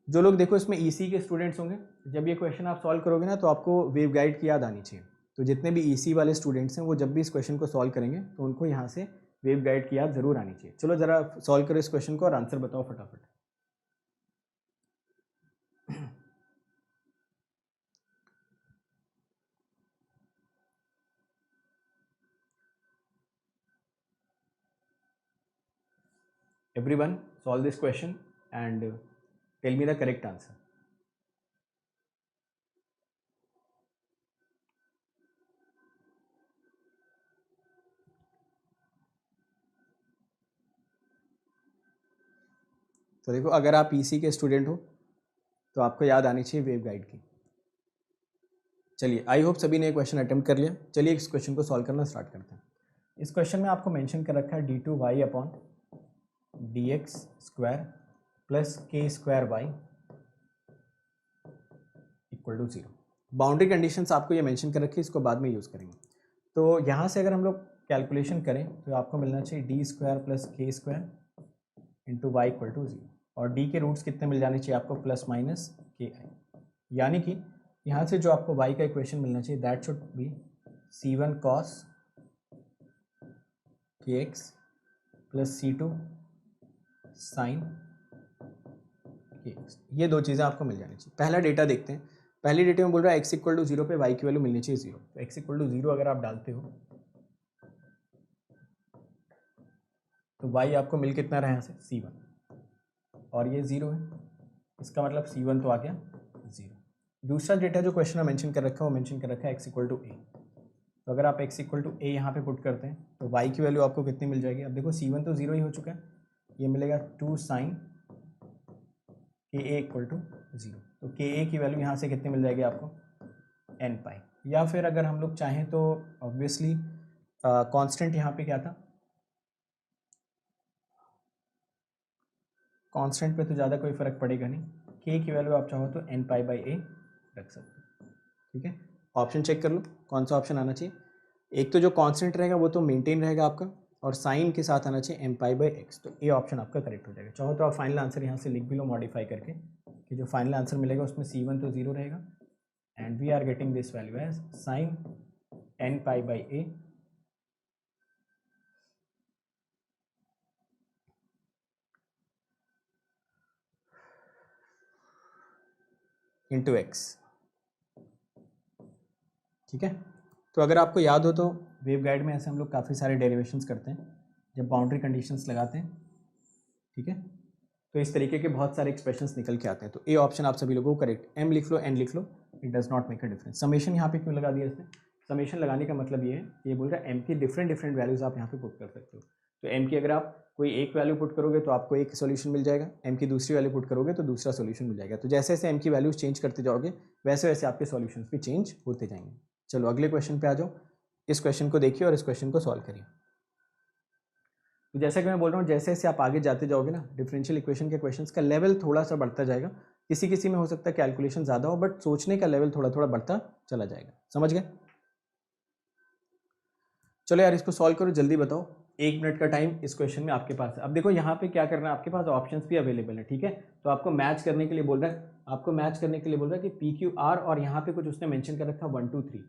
जो लोग देखो इसमें ईसी के स्टूडेंट्स होंगे, जब ये क्वेश्चन आप सॉल्व करोगे ना तो आपको वेव गाइड की याद आनी चाहिए। तो जितने भी ईसी वाले स्टूडेंट्स हैं वो जब भी इस क्वेश्चन को सॉल्व करेंगे तो उनको यहाँ से वेव गाइड की याद जरूर आनी चाहिए। चलो जरा सॉल्व करो इस क्वेश्चन को और आंसर बताओ फटाफट। Everyone solve this question and tell me the correct answer. तो देखो अगर आप पीसी के स्टूडेंट हो तो आपको याद आनी चाहिए वेवगाइड की। चलिए आई होप सभी ने क्वेश्चन अटेम्प्ट कर लिया। चलिए इस क्वेश्चन को सॉल्व करना स्टार्ट करते हैं। इस क्वेश्चन में आपको मेंशन कर रखा है d2y upon dx square plus k square y equal to 0। Boundary conditions आपको ये मेंशन कर रखी है, इसको बाद में यूज़ करेंगे। तो यहाँ से अगर हम लोग कैलकुलेशन करें तो आपको मिलना चाहिए D square plus K square into y equal to 0, और डी के रूट्स कितने मिल जाने चाहिए आपको, प्लस माइनस के आई। यानी कि यहाँ से जो आपको वाई का इक्वेशन मिलना चाहिए that should be c1 cos kx plus c2 sin kx। ये दो चीज़ें आपको मिल जानी चाहिए। पहला डेटा देखते हैं। पहली डेटा में बोल रहा है x इक्वल टू 0 पे y की वैल्यू मिलनी चाहिए 0। तो x इक्वल टू 0 अगर आप डालते हो तो y आपको मिल कितना रहा है यहाँ से c1, और ये 0 है, इसका मतलब c1 तो आ गया 0। दूसरा डेटा जो क्वेश्चन में मेंशन कर रखा है वो मेंशन कर रखा है x इक्वल टू a। तो अगर आप x इक्वल टू a यहाँ पे पुट करते हैं तो y की वैल्यू आपको कितनी मिल जाएगी। अब देखो c1 तो 0 ही हो चुका है, ये मिलेगा 2 sin ka इक्वल टू 0। तो ka की वैल्यू यहाँ से कितनी मिल जाएगी आपको, n पाई। या फिर अगर हम लोग चाहें तो ऑब्वियसली कांस्टेंट यहाँ पे क्या था, कांस्टेंट पे तो ज़्यादा कोई फ़र्क पड़ेगा नहीं, k की वैल्यू आप चाहो तो n पाई बाई a रख सकते हो। ठीक है, ऑप्शन चेक कर लो कौन सा ऑप्शन आना चाहिए। एक तो जो कांस्टेंट रहेगा वो तो मेंटेन रहेगा आपका, और साइन के साथ आना चाहिए m पाई बाई x। तो ए ऑप्शन आपका करेक्ट हो जाएगा। चाहो तो आप फाइनल आंसर यहाँ से लिख भी लो मॉडिफाई करके, कि जो फाइनल आंसर मिलेगा उसमें c1 तो 0 रहेगा, and we are getting this value as sine n pi by a into x. ठीक है, तो अगर आपको याद हो तो वेव गाइड में ऐसे हम लोग काफ़ी सारे डेरिवेशंस करते हैं जब बाउंड्री कंडीशंस लगाते हैं। ठीक है, तो इस तरीके के बहुत सारे एक्सप्रेशंस निकल के आते हैं। तो ए ऑप्शन आप सभी लोगों को करेक्ट, एम लिख लो एन लिख लो, it does not make a difference. Summation यहाँ पे क्यों लगा दिया इसने, समेशन लगाने का मतलब ये है कि ये बोल रहा है एम की डिफरेंट वैल्यूज आप यहाँ पे पुट कर सकते हो। तो एम की अगर आप कोई एक वैल्यू पुट करोगे तो आपको एक सोल्यूशन मिल जाएगा, एम की दूसरी वैल्यू पुट करोगे तो दूसरा सोल्यूशन मिल जाएगा। तो जैसे जैसे एम की वैल्यूज चेंज करते जाओगे वैसे वैसे आपके सॉल्यूशंस भी चेंज होते जाएंगे। चलो अगले क्वेश्चन पे आ जाओ। इस क्वेश्चन को देखिए और इस क्वेश्चन को सॉल्व करिए। तो जैसा कि मैं बोल रहा हूँ जैसे जैसे आप आगे जाते जाओगे ना, डिफरेंशियल इक्वेशन के क्वेश्चंस का लेवल थोड़ा सा बढ़ता जाएगा। किसी किसी में हो सकता है कैलकुलेशन ज़्यादा हो, बट सोचने का लेवल थोड़ा थोड़ा बढ़ता चला जाएगा। समझ गए? चलो यार इसको सॉल्व करो, जल्दी बताओ। 1 मिनट का टाइम इस क्वेश्चन में आपके पास है। अब देखो यहाँ पे क्या करना है, आपके पास ऑप्शंस भी अवेलेबल है। ठीक है, तो आपको मैच करने के लिए बोल रहा है, आपको मैच करने के लिए बोल रहा है कि पी क्यू आर, और यहाँ पे कुछ उसने मेंशन कर रखा 1 2 3।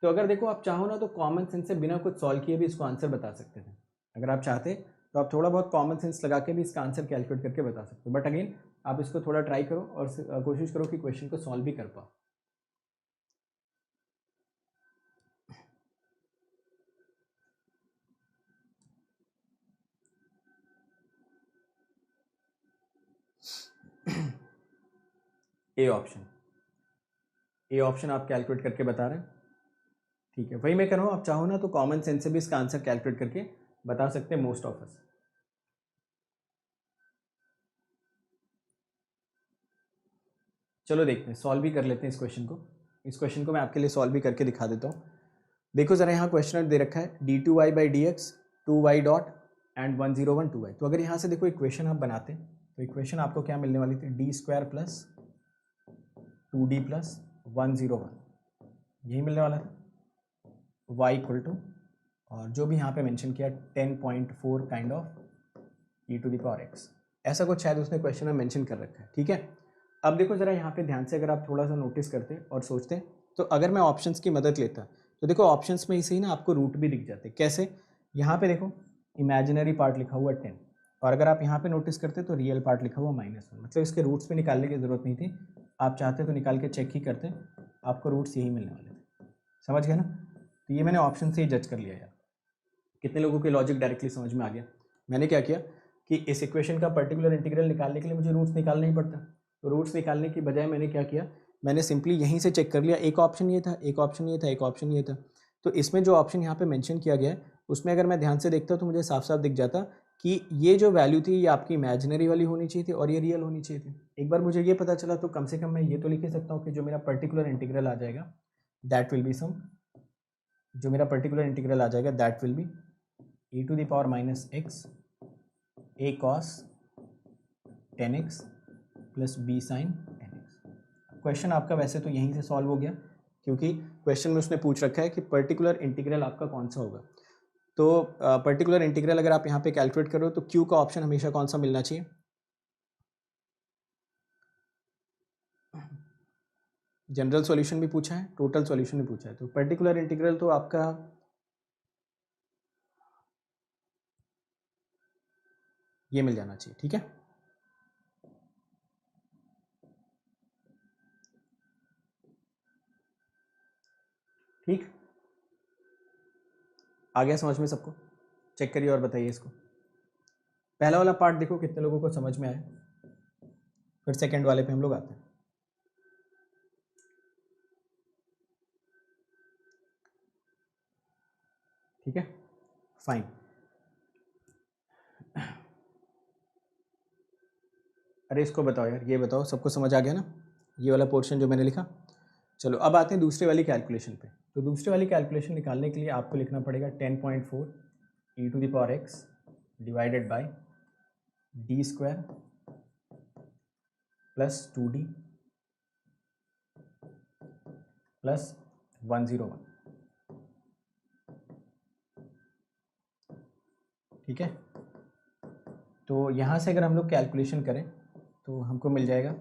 तो अगर देखो आप चाहो ना तो कॉमन सेंस से बिना कुछ सॉल्व किए भी इसको आंसर बता सकते थे। अगर आप चाहते तो आप थोड़ा बहुत कॉमन सेंस लगा के भी इसका आंसर कैलकुलेट करके बता सकते हो। बट अगेन आप इसको थोड़ा ट्राई करो और कोशिश करो कि क्वेश्चन को सॉल्व भी कर पाओ। ए ऑप्शन आप कैलकुलेट करके बता रहे हैं। ठीक है, वही मैं कर रहा हूँ। आप चाहो ना तो कॉमन सेंस से भी इसका आंसर कैलकुलेट करके बता सकते हैं मोस्ट ऑफ अस। चलो देखते हैं, सॉल्व भी कर लेते हैं इस क्वेश्चन को। इस क्वेश्चन को मैं आपके लिए सॉल्व भी करके दिखा देता हूँ। देखो जरा यहाँ क्वेश्चन दे रखा है d2y by d x 2y dot and 101 2y। तो अगर यहाँ से देखो इक्वेशन आप बनाते हैं तो इक्वेशन आपको क्या मिलने वाली थी, D square plus 2d plus 101, यही मिलने वाला था। y इक्वल टू, और जो भी यहाँ पे मेंशन किया 10.4 kind of e to the power x, ऐसा कुछ शायद उसने क्वेश्चन में मेंशन कर रखा है। ठीक है, अब देखो ज़रा यहाँ पे ध्यान से अगर आप थोड़ा सा नोटिस करते और सोचते तो अगर मैं ऑप्शंस की मदद लेता तो देखो ऑप्शंस में इसे ही ना आपको रूट भी दिख जाते। कैसे, यहाँ पे देखो इमेजिनरी पार्ट लिखा हुआ 10, और अगर आप यहाँ पे नोटिस करते तो रियल पार्ट लिखा हुआ -1, मतलब इसके रूट्स पे निकालने की ज़रूरत नहीं थी। आप चाहते तो निकाल के चेक ही करते, आपको रूट्स यही मिलने वाले थे। समझ गए ना? तो ये मैंने ऑप्शन से ही जज कर लिया यार। कितने लोगों के लॉजिक डायरेक्टली समझ में आ गया? मैंने क्या किया कि इस इक्वेशन का पर्टिकुलर इंटीग्रल निकालने के लिए मुझे रूट्स निकालना ही पड़ता। तो रूट्स निकालने की बजाय मैंने क्या किया, मैंने सिंपली यहीं से चेक कर लिया। एक ऑप्शन ये था, एक ऑप्शन ये था, एक ऑप्शन ये था। तो इसमें जो ऑप्शन यहाँ पे मेंशन किया गया है उसमें अगर मैं ध्यान से देखता तो मुझे साफ साफ दिख जाता कि ये जो वैल्यू थी ये आपकी इमेजिनरी वाली होनी चाहिए थी और ये रियल होनी चाहिए थी। एक बार मुझे ये पता चला तो कम से कम मैं ये तो लिख ही सकता हूँ कि जो मेरा पर्टिकुलर इंटीग्रल आ जाएगा दैट विल बी सम, जो मेरा पर्टिकुलर इंटीग्रल आ जाएगा that will be e⁻⁻x a cos 10x plus b sin 10x। Question आपका वैसे तो यहीं से सॉल्व हो गया, क्योंकि क्वेश्चन में उसने पूछ रखा है कि पर्टिकुलर इंटीग्रल आपका कौन सा होगा। तो पर्टिकुलर इंटीग्रल अगर आप यहाँ पे कैलकुलेट करो तो क्यू का ऑप्शन हमेशा कौन सा मिलना चाहिए? जनरल सॉल्यूशन भी पूछा है, टोटल सॉल्यूशन भी पूछा है, तो पर्टिकुलर इंटीग्रल तो आपका ये मिल जाना चाहिए। ठीक है, ठीक आ गया समझ में सबको? चेक करिए और बताइए इसको। पहला वाला पार्ट देखो कितने लोगों को समझ में आया, फिर सेकंड वाले पे हम लोग आते हैं। ठीक है, फाइन। अरे इसको बताओ यार, ये बताओ सबको समझ आ गया ना ये वाला पोर्शन जो मैंने लिखा? चलो अब आते हैं दूसरे वाली कैलकुलेशन पे। तो दूसरे वाली कैलकुलेशन निकालने के लिए आपको लिखना पड़ेगा 10.4 e⁻x divided by d² plus 2d plus 101। ठीक है, तो यहाँ से अगर हम लोग कैलकुलेशन करें तो हमको मिल जाएगा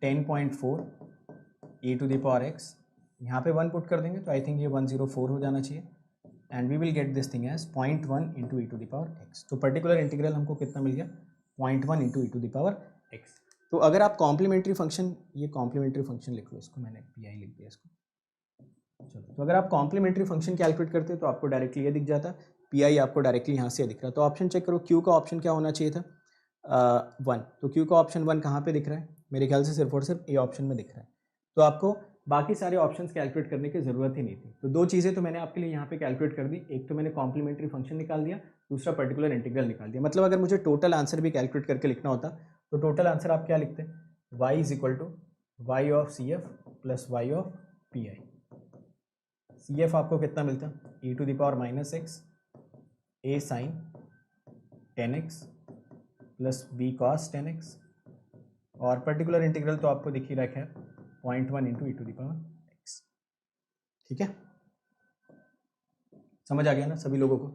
10.4 e⁻x, यहाँ पे 1 पुट कर देंगे तो आई थिंक ये 104 हो जाना चाहिए, and we will get this thing as 0.1 into e⁻x। तो पर्टिकुलर इंटीग्रल हमको कितना मिल गया? 0.1 इंटू e⁻x। तो अगर आप कॉम्प्लीमेंट्री फंक्शन, ये कॉम्प्लीमेंट्री फंक्शन लिख लो इसको, मैंने पी लिख दिया इसको। चलो, तो अगर आप कॉम्प्लीमेंट्री फंक्शन कैलकुलेट करते तो आपको डायरेक्टली ये दिख जाता, पी आपको डायरेक्टली यहाँ से दिख रहा। तो ऑप्शन चेक करो, क्यू का ऑप्शन क्या होना चाहिए था? 1। तो क्यू का ऑप्शन 1 कहाँ पे दिख रहा है? मेरे ख्याल से सिर्फ और सिर्फ ए ऑप्शन में दिख रहा है। तो आपको बाकी सारे ऑप्शंस कैलकुलेट करने की ज़रूरत ही नहीं थी। तो दो चीज़ें तो मैंने आपके लिए यहाँ पे कैलकुलेट कर दी, एक तो मैंने कॉम्प्लीमेंट्री फंक्शन निकाल दिया, दूसरा पर्टिकुलर इंटीग्रल निकाल दिया। मतलब अगर मुझे टोटल आंसर भी कैलकुलेट करके लिखना होता तो टोटल आंसर आप क्या लिखते? y is equal to y of C F plus y of P I. C F आपको कितना मिलता? e⁻⁻x a sin 10x plus b cos 10x, और पर्टिकुलर इंटीग्रल तो आपको दिख ही रखा है 0.1 इंटू e⁻x। ठीक है, समझ आ गया ना सभी लोगों को?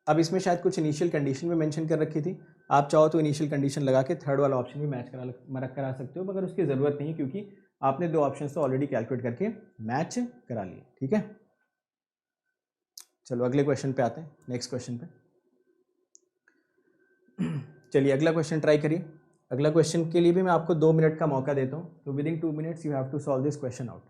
अब इसमें शायद कुछ इनिशियल कंडीशन भी मेंशन कर रखी थी, आप चाहो तो इनिशियल कंडीशन लगा के थर्ड वाला ऑप्शन भी मैच करा सकते हो, मगर उसकी ज़रूरत नहीं है क्योंकि आपने दो ऑप्शन तो ऑलरेडी कैलकुलेट करके मैच करा लिए। ठीक है, चलो अगले क्वेश्चन पे आते हैं, नेक्स्ट क्वेश्चन पे। चलिए अगला क्वेश्चन ट्राई करिए। अगला क्वेश्चन के लिए भी मैं आपको 2 मिनट का मौका देता हूँ, तो within 2 minutes you have to solve this question out.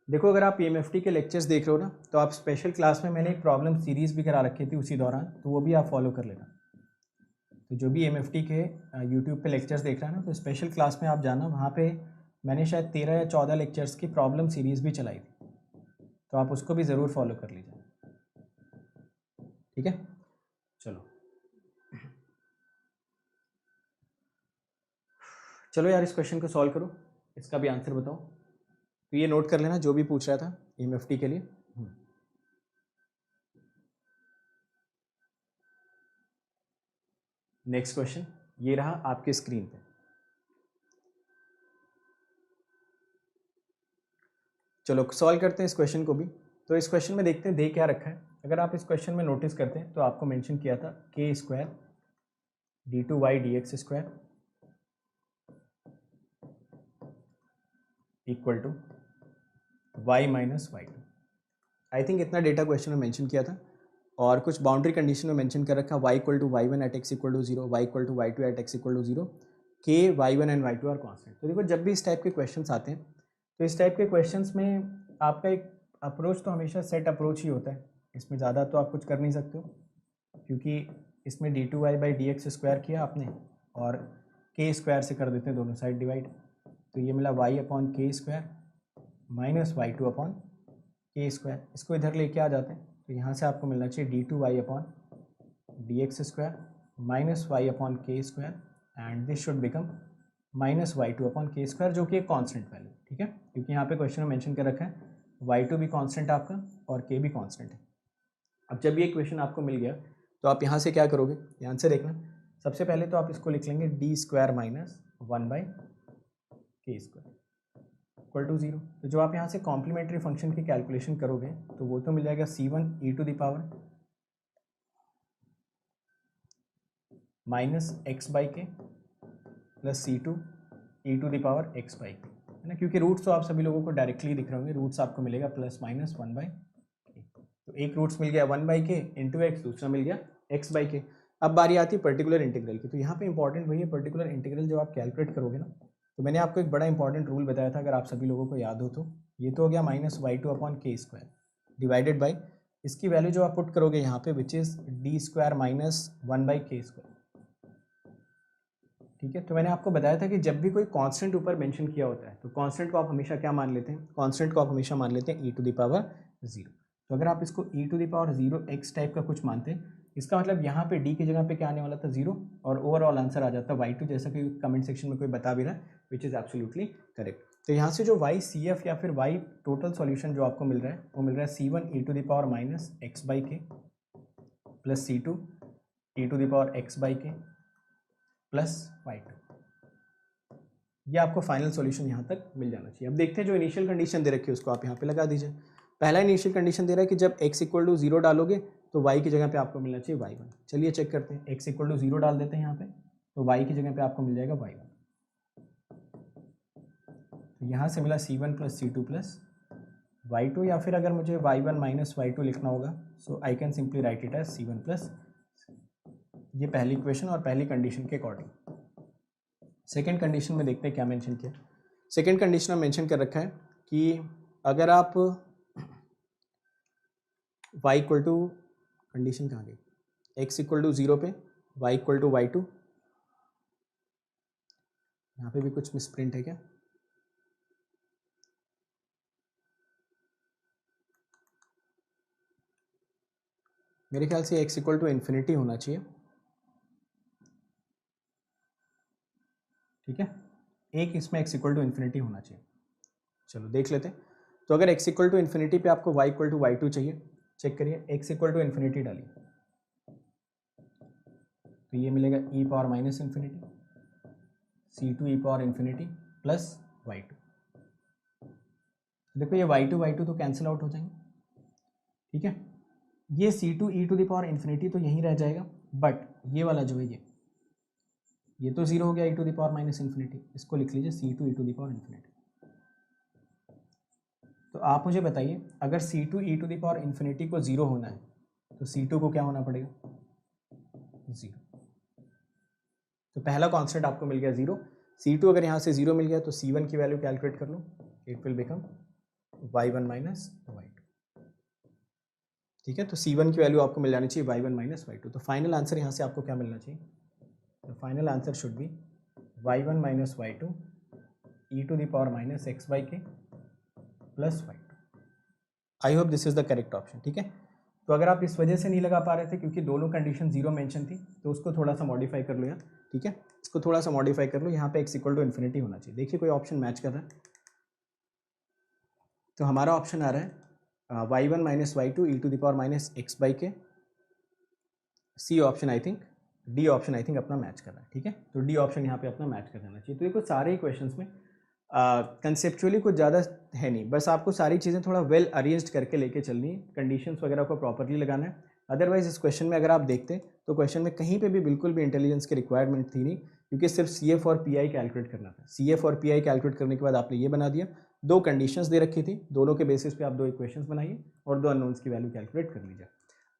देखो अगर आप PMFT के लेक्चर्स देख रहे हो ना, तो आप स्पेशल क्लास में मैंने एक प्रॉब्लम सीरीज़ भी करा रखी थी उसी दौरान, तो वो भी आप फॉलो कर लेना। तो जो भी MFT के यूट्यूब पे लेक्चर्स देख रहा है ना, तो स्पेशल क्लास में आप जाना, वहाँ पे मैंने शायद 13 या 14 लेक्चर्स की प्रॉब्लम सीरीज़ भी चलाई थी, तो आप उसको भी ज़रूर फॉलो कर लीजिए। ठीक है, चलो चलो यार इस क्वेश्चन को सॉल्व करो, इसका भी आंसर बताओ। तो ये नोट कर लेना जो भी पूछ रहा था MFT के लिए। नेक्स्ट क्वेश्चन ये रहा आपके स्क्रीन पे। चलो सॉल्व करते हैं इस क्वेश्चन को भी। तो इस क्वेश्चन में देखते हैं दे क्या रखा है। अगर आप इस क्वेश्चन में नोटिस करते हैं तो आपको मेंशन किया था k² d2y dx² equal to y minus y2। I think इतना डेटा क्वेश्चन में मेंशन किया था, और कुछ बाउंड्री कंडीशन में मेंशन कर रखा y equal to y1 at x equal to 0, y equal to y2 at x equal to 0, k y1 and y2 are constant. तो देखो जब भी इस टाइप के क्वेश्चंस आते हैं तो इस टाइप के क्वेश्चंस में आपका एक अप्रोच तो हमेशा सेट अप्रोच ही होता है, इसमें ज़्यादा तो आप कुछ कर नहीं सकते हो, क्योंकि इसमें d2y by d x square किया आपने और k स्क्वायर से कर देते हैं दोनों साइड डिवाइड, तो ये मिला y upon k square minus y2 upon k square. इसको इधर लेके आ जाते हैं तो यहाँ से आपको मिलना चाहिए d2y upon d x square minus y upon k square and this should become minus y2 upon k square, जो कि एक कांस्टेंट वैल्यू, ठीक है, क्योंकि यहाँ पे क्वेश्चन में मेंशन कर रखा है y2 भी कांस्टेंट आपका और k भी कांस्टेंट है। अब जब ये इक्वेशन आपको मिल गया तो आप यहाँ से क्या करोगे, ध्यान से देखना। सबसे पहले तो आप इसको लिख लेंगे डी स्क्वायर माइनस 1 बाई के स्क्वायर इक्वल टू 0। तो जो आप यहाँ से कॉम्प्लीमेंट्री फंक्शन की कैलकुलेशन करोगे तो वो तो मिल जाएगा c1 e to the power minus x by k plus c2 e to the power x by k, है ना, क्योंकि रूट्स तो आप सभी लोगों को डायरेक्टली दिख रहे होंगे। रूट्स आपको मिलेगा प्लस माइनस 1 बाई के, तो एक रूट्स मिल गया 1 बाई के इंटू एक्स, दूसरा मिल गया x बाई के। अब बारी आती है पर्टिकुलर इंटीग्रल की, तो यहाँ पे इंपॉर्टेंट वही है पर्टिकुलर इंटीग्रल जब आप कैलकुलेट करोगे ना, तो मैंने आपको एक बड़ा इंपॉर्टेंट रूल बताया था, अगर आप सभी लोगों को याद हो तो, ये तो हो गया minus y2 upon k square divided by इसकी वैल्यू जो आप पुट करोगे यहाँ पे which is D square minus 1 by के स्क्वायर, ठीक है। तो मैंने आपको बताया था कि जब भी कोई कांस्टेंट ऊपर मेंशन किया होता है तो कांस्टेंट को आप हमेशा क्या मान लेते हैं, कांस्टेंट को आप हमेशा मान लेते हैं e टू द पावर 0। तो अगर आप इसको e to the power 0 x type का कुछ मानते हैं, इसका मतलब यहाँ पे d की जगह पे क्या आने वाला था 0 और ओवरऑल आंसर आ जाता y2, जैसा कि कमेंट सेक्शन में कोई बता भी रहा है, विच इज़ एब्सोल्युटली करेक्ट। तो यहाँ से जो y CF या फिर y टोटल सॉल्यूशन जो आपको मिल रहा है वो मिल रहा है c1 e to the power minus x by k plus c2 e to the power x by k plus y2। ये आपको फाइनल सॉल्यूशन यहाँ तक मिल जाना चाहिए। अब देखते हैं जो इनिशियल कंडीशन दे रखी है उसको आप यहाँ पे लगा दीजिए। पहला इनिशियल कंडीशन दे रहा है कि जब x इक्वल टू 0 डालोगे तो y की जगह पे आपको मिलना चाहिए y1। चलिए चेक करते हैं, x इक्वल टू 0 डाल देते हैं यहाँ पे, तो y की जगह पे आपको मिल जाएगा y1। तो यहाँ से मिला c1 plus c2 plus y2, या फिर अगर मुझे y1 माइनस y2 लिखना होगा so I can simply write it as c1 plus, ये पहली इक्वेशन और पहली कंडीशन के अकॉर्डिंग। सेकेंड कंडीशन में देखते हैं क्या मेंशन किया। सेकेंड कंडीशन में मेंशन कर रखा है कि अगर आप y इक्वल टू, कंडीशन कहाँ गई, x इक्वल टू 0 पे y इक्वल टू y2, यहाँ पे भी कुछ मिसप्रिंट है क्या, मेरे ख्याल से x इक्वल टू इन्फिनिटी होना चाहिए, ठीक है, एक इसमें x इक्वल टू इन्फिनिटी होना चाहिए। चलो देख लेते हैं। तो अगर x इक्वल टू इन्फिनिटी पे आपको y इक्वल टू y2 चाहिए, चेक करिए, x इक्वल टू इन्फिनिटी डालिए तो ये मिलेगा e power minus infinity c2 e power infinity plus y2। देखो ये y2 तो कैंसिल आउट हो जाएंगे, ठीक है, ये c2 e to the power infinity तो यहीं रह जाएगा, बट ये वाला जो है ये तो 0 हो गया e to the power minus infinity, इसको लिख लीजिए c2 e to the power infinity. तो आप मुझे बताइए अगर c2 e to the power infinity को 0 होना है तो c2 को क्या होना पड़ेगा, 0। तो पहला कांस्टेंट आपको मिल गया 0, c2 अगर यहाँ से 0 मिल गया तो c1 की वैल्यू कैलकुलेट कर लो, it will become y1 minus y2, ठीक है। तो c1 की वैल्यू आपको मिल जानी चाहिए y1 माइनस y2। तो फाइनल आंसर यहाँ से आपको क्या मिलना चाहिए, तो final answer should be y1 minus y2 e to the power minus x by k plus y2। I hope this is the correct option, ठीक है। तो अगर आप इस वजह से नहीं लगा पा रहे थे क्योंकि दोनों कंडीशन 0 मेंशन थी, तो उसको थोड़ा सा मॉडिफाई कर लो यार, ठीक है, इसको थोड़ा सा मॉडिफाई कर लो, यहाँ पे x इक्वल टू इन्फिनिटी होना चाहिए। देखिए कोई ऑप्शन मैच कर रहा है, तो हमारा ऑप्शन आ रहा है y1 minus y2 e to the power minus x by k, C option I think, D option I think अपना मैच कर रहा है, ठीक है। तो डी ऑप्शन यहाँ पे अपना मैच कर जाना चाहिए। तो देखो सारे ही क्वेश्चंस में कंसेप्चुअली कुछ ज़्यादा है नहीं, बस आपको सारी चीज़ें थोड़ा वेल अरेंज्ड करके लेके चलनी है, कंडीशंस वगैरह को प्रॉपरली लगाना है। अदरवाइज इस क्वेश्चन में अगर आप देखते तो क्वेश्चन में कहीं पे भी बिल्कुल भी इंटेलिजेंस की रिक्वायरमेंट थी नहीं, क्योंकि सिर्फ CF और PI कैलकुलेट करना था। CF और PI कैलकुलेट करने के बाद आपने ये बना दिया, दो कंडीशंस दे रखी थी, दोनों के बेसिस पे आप दो इक्वेशंस बनाइए और दो अननोन्स की वैल्यू कैलकुलेट कर लीजिए।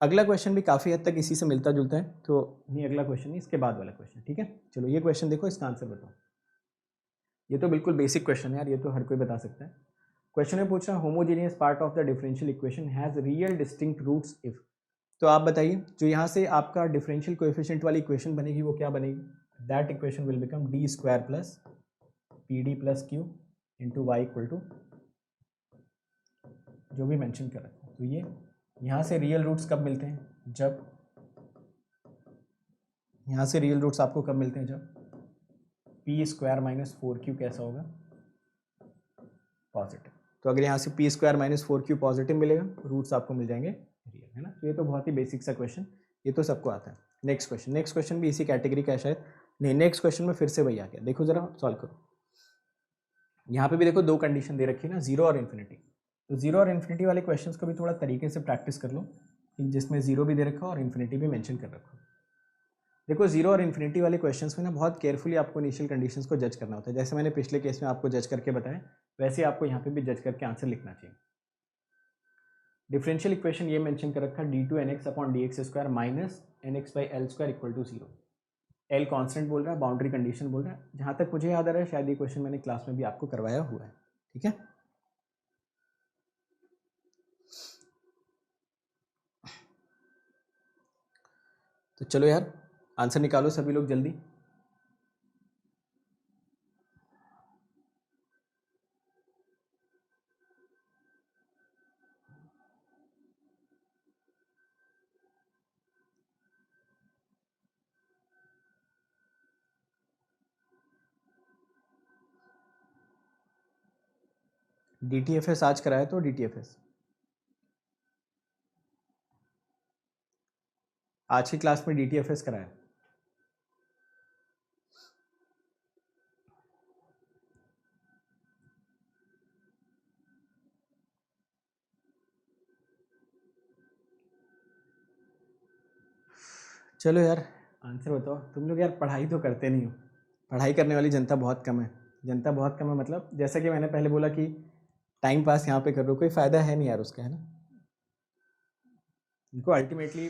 अगला क्वेश्चन भी काफ़ी हद तक इसी से मिलता जुलता है, तो नहीं अगला क्वेश्चन नहीं, इसके बाद वाला क्वेश्चन, ठीक है। चलो ये क्वेश्चन देखो, इसका आंसर बताओ। ये तो बिल्कुल बेसिक क्वेश्चन है यार, ये तो हर कोई बता सकता है। क्वेश्चन में पूछ रहा है homogeneous part of the differential equation has real distinct roots if, तो आप बताइए, जो यहाँ से आपका डिफरेंशियल कोएफिशिएंट वाली इक्वेशन बनेगी वो क्या बनेगी? That equation will become D square plus P D plus Q into y equal to जो भी मेंशन कर रखा है। तो ये यहाँ से रियल रूट्स कब मिलते हैं? जब यहाँ से रियल रूट्स आपको कब मिलते हैं? जब P square minus four Q कैसा होगा? पॉजिटिव। तो अगर यहाँ से P square minus four Q positive मिलेगा, रूट्स आपको मिल जाएंगे रियल, है ना? तो ये तो बहुत ही बेसिक सा क्वेश्चन, ये तो सबको आता है। नेक्स्ट क्वेश्चन भी इसी कैटेगरी का है शायद। नहीं, नेक्स्ट क्वेश्चन में फिर से वही आ गया। देखो जरा सॉल्व करो। यहाँ पे भी देखो दो कंडीशन दे रखी है ना, जीरो और इन्फिनिटी। तो जीरो और इन्फिनिटी वाले क्वेश्चंस को भी थोड़ा तरीके से प्रैक्टिस कर लो, कि जिसमें जीरो भी दे रखा और इन्फिनिटी भी मेंशन कर रखा। देखो जीरो और इन्फिनिटी वाले क्वेश्चंस में ना बहुत केयरफुली आपको इनिशियल कंडीशंस को जज करना होता है। जैसे मैंने पिछले केस में आपको जज करके बताया, वैसे ही आपको यहाँ पे भी जज करके आंसर लिखना चाहिए। डिफरेंशियल इक्वेशन ये मेंशन कर रखा d two n x upon d x square minus n x by L square equal to zero. L constant बोल रहा है, बाउंड्री कंडीशन बोल रहा है। जहाँ तक मुझे याद आ रहा है शायद ये क्वेश्चन मैंने क्लास में भी आपको करवाया हुआ है, ठीक है? तो चलो यार आंसर निकालो सभी लोग जल्दी। DTFS आज कराया तो DTFS आज की क्लास में DTFS कराया। चलो यार आंसर बताओ। तुम लोग यार पढ़ाई तो करते नहीं हो, पढ़ाई करने वाली जनता बहुत कम है। जनता बहुत कम है मतलब जैसा कि मैंने पहले बोला कि टाइम पास यहाँ पे कर रहे हो, कोई फ़ायदा है नहीं यार उसका, है ना? इनको ultimately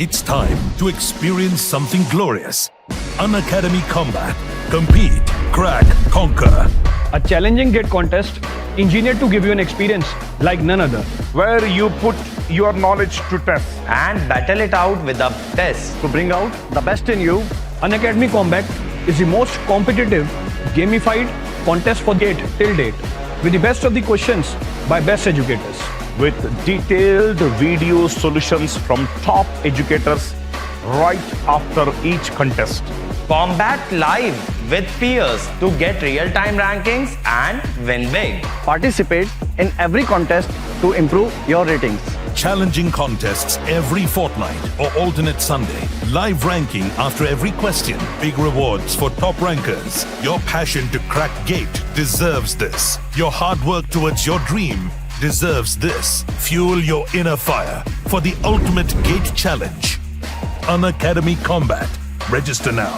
It's time to experience something glorious. Unacademy Combat. Compete, crack, conquer. A challenging gate contest engineered to give you an experience like none other. where you put your knowledge to test. and battle it out with a test. To bring out the best in you, Unacademy Combat is the most competitive, gamified contest for gate till date, with the best of the questions by best educators. With detailed video solutions from top educators right after each contest. Combat live with peers to get real-time rankings and win big. Participate in every contest to improve your ratings. Challenging contests every fortnight or alternate Sunday. Live ranking after every question. Big rewards for top rankers. Your passion to crack gate deserves this. Your hard work towards your dream deserves this. Fuel your inner fire for the ultimate gate challenge. Unacademy Combat. Register now.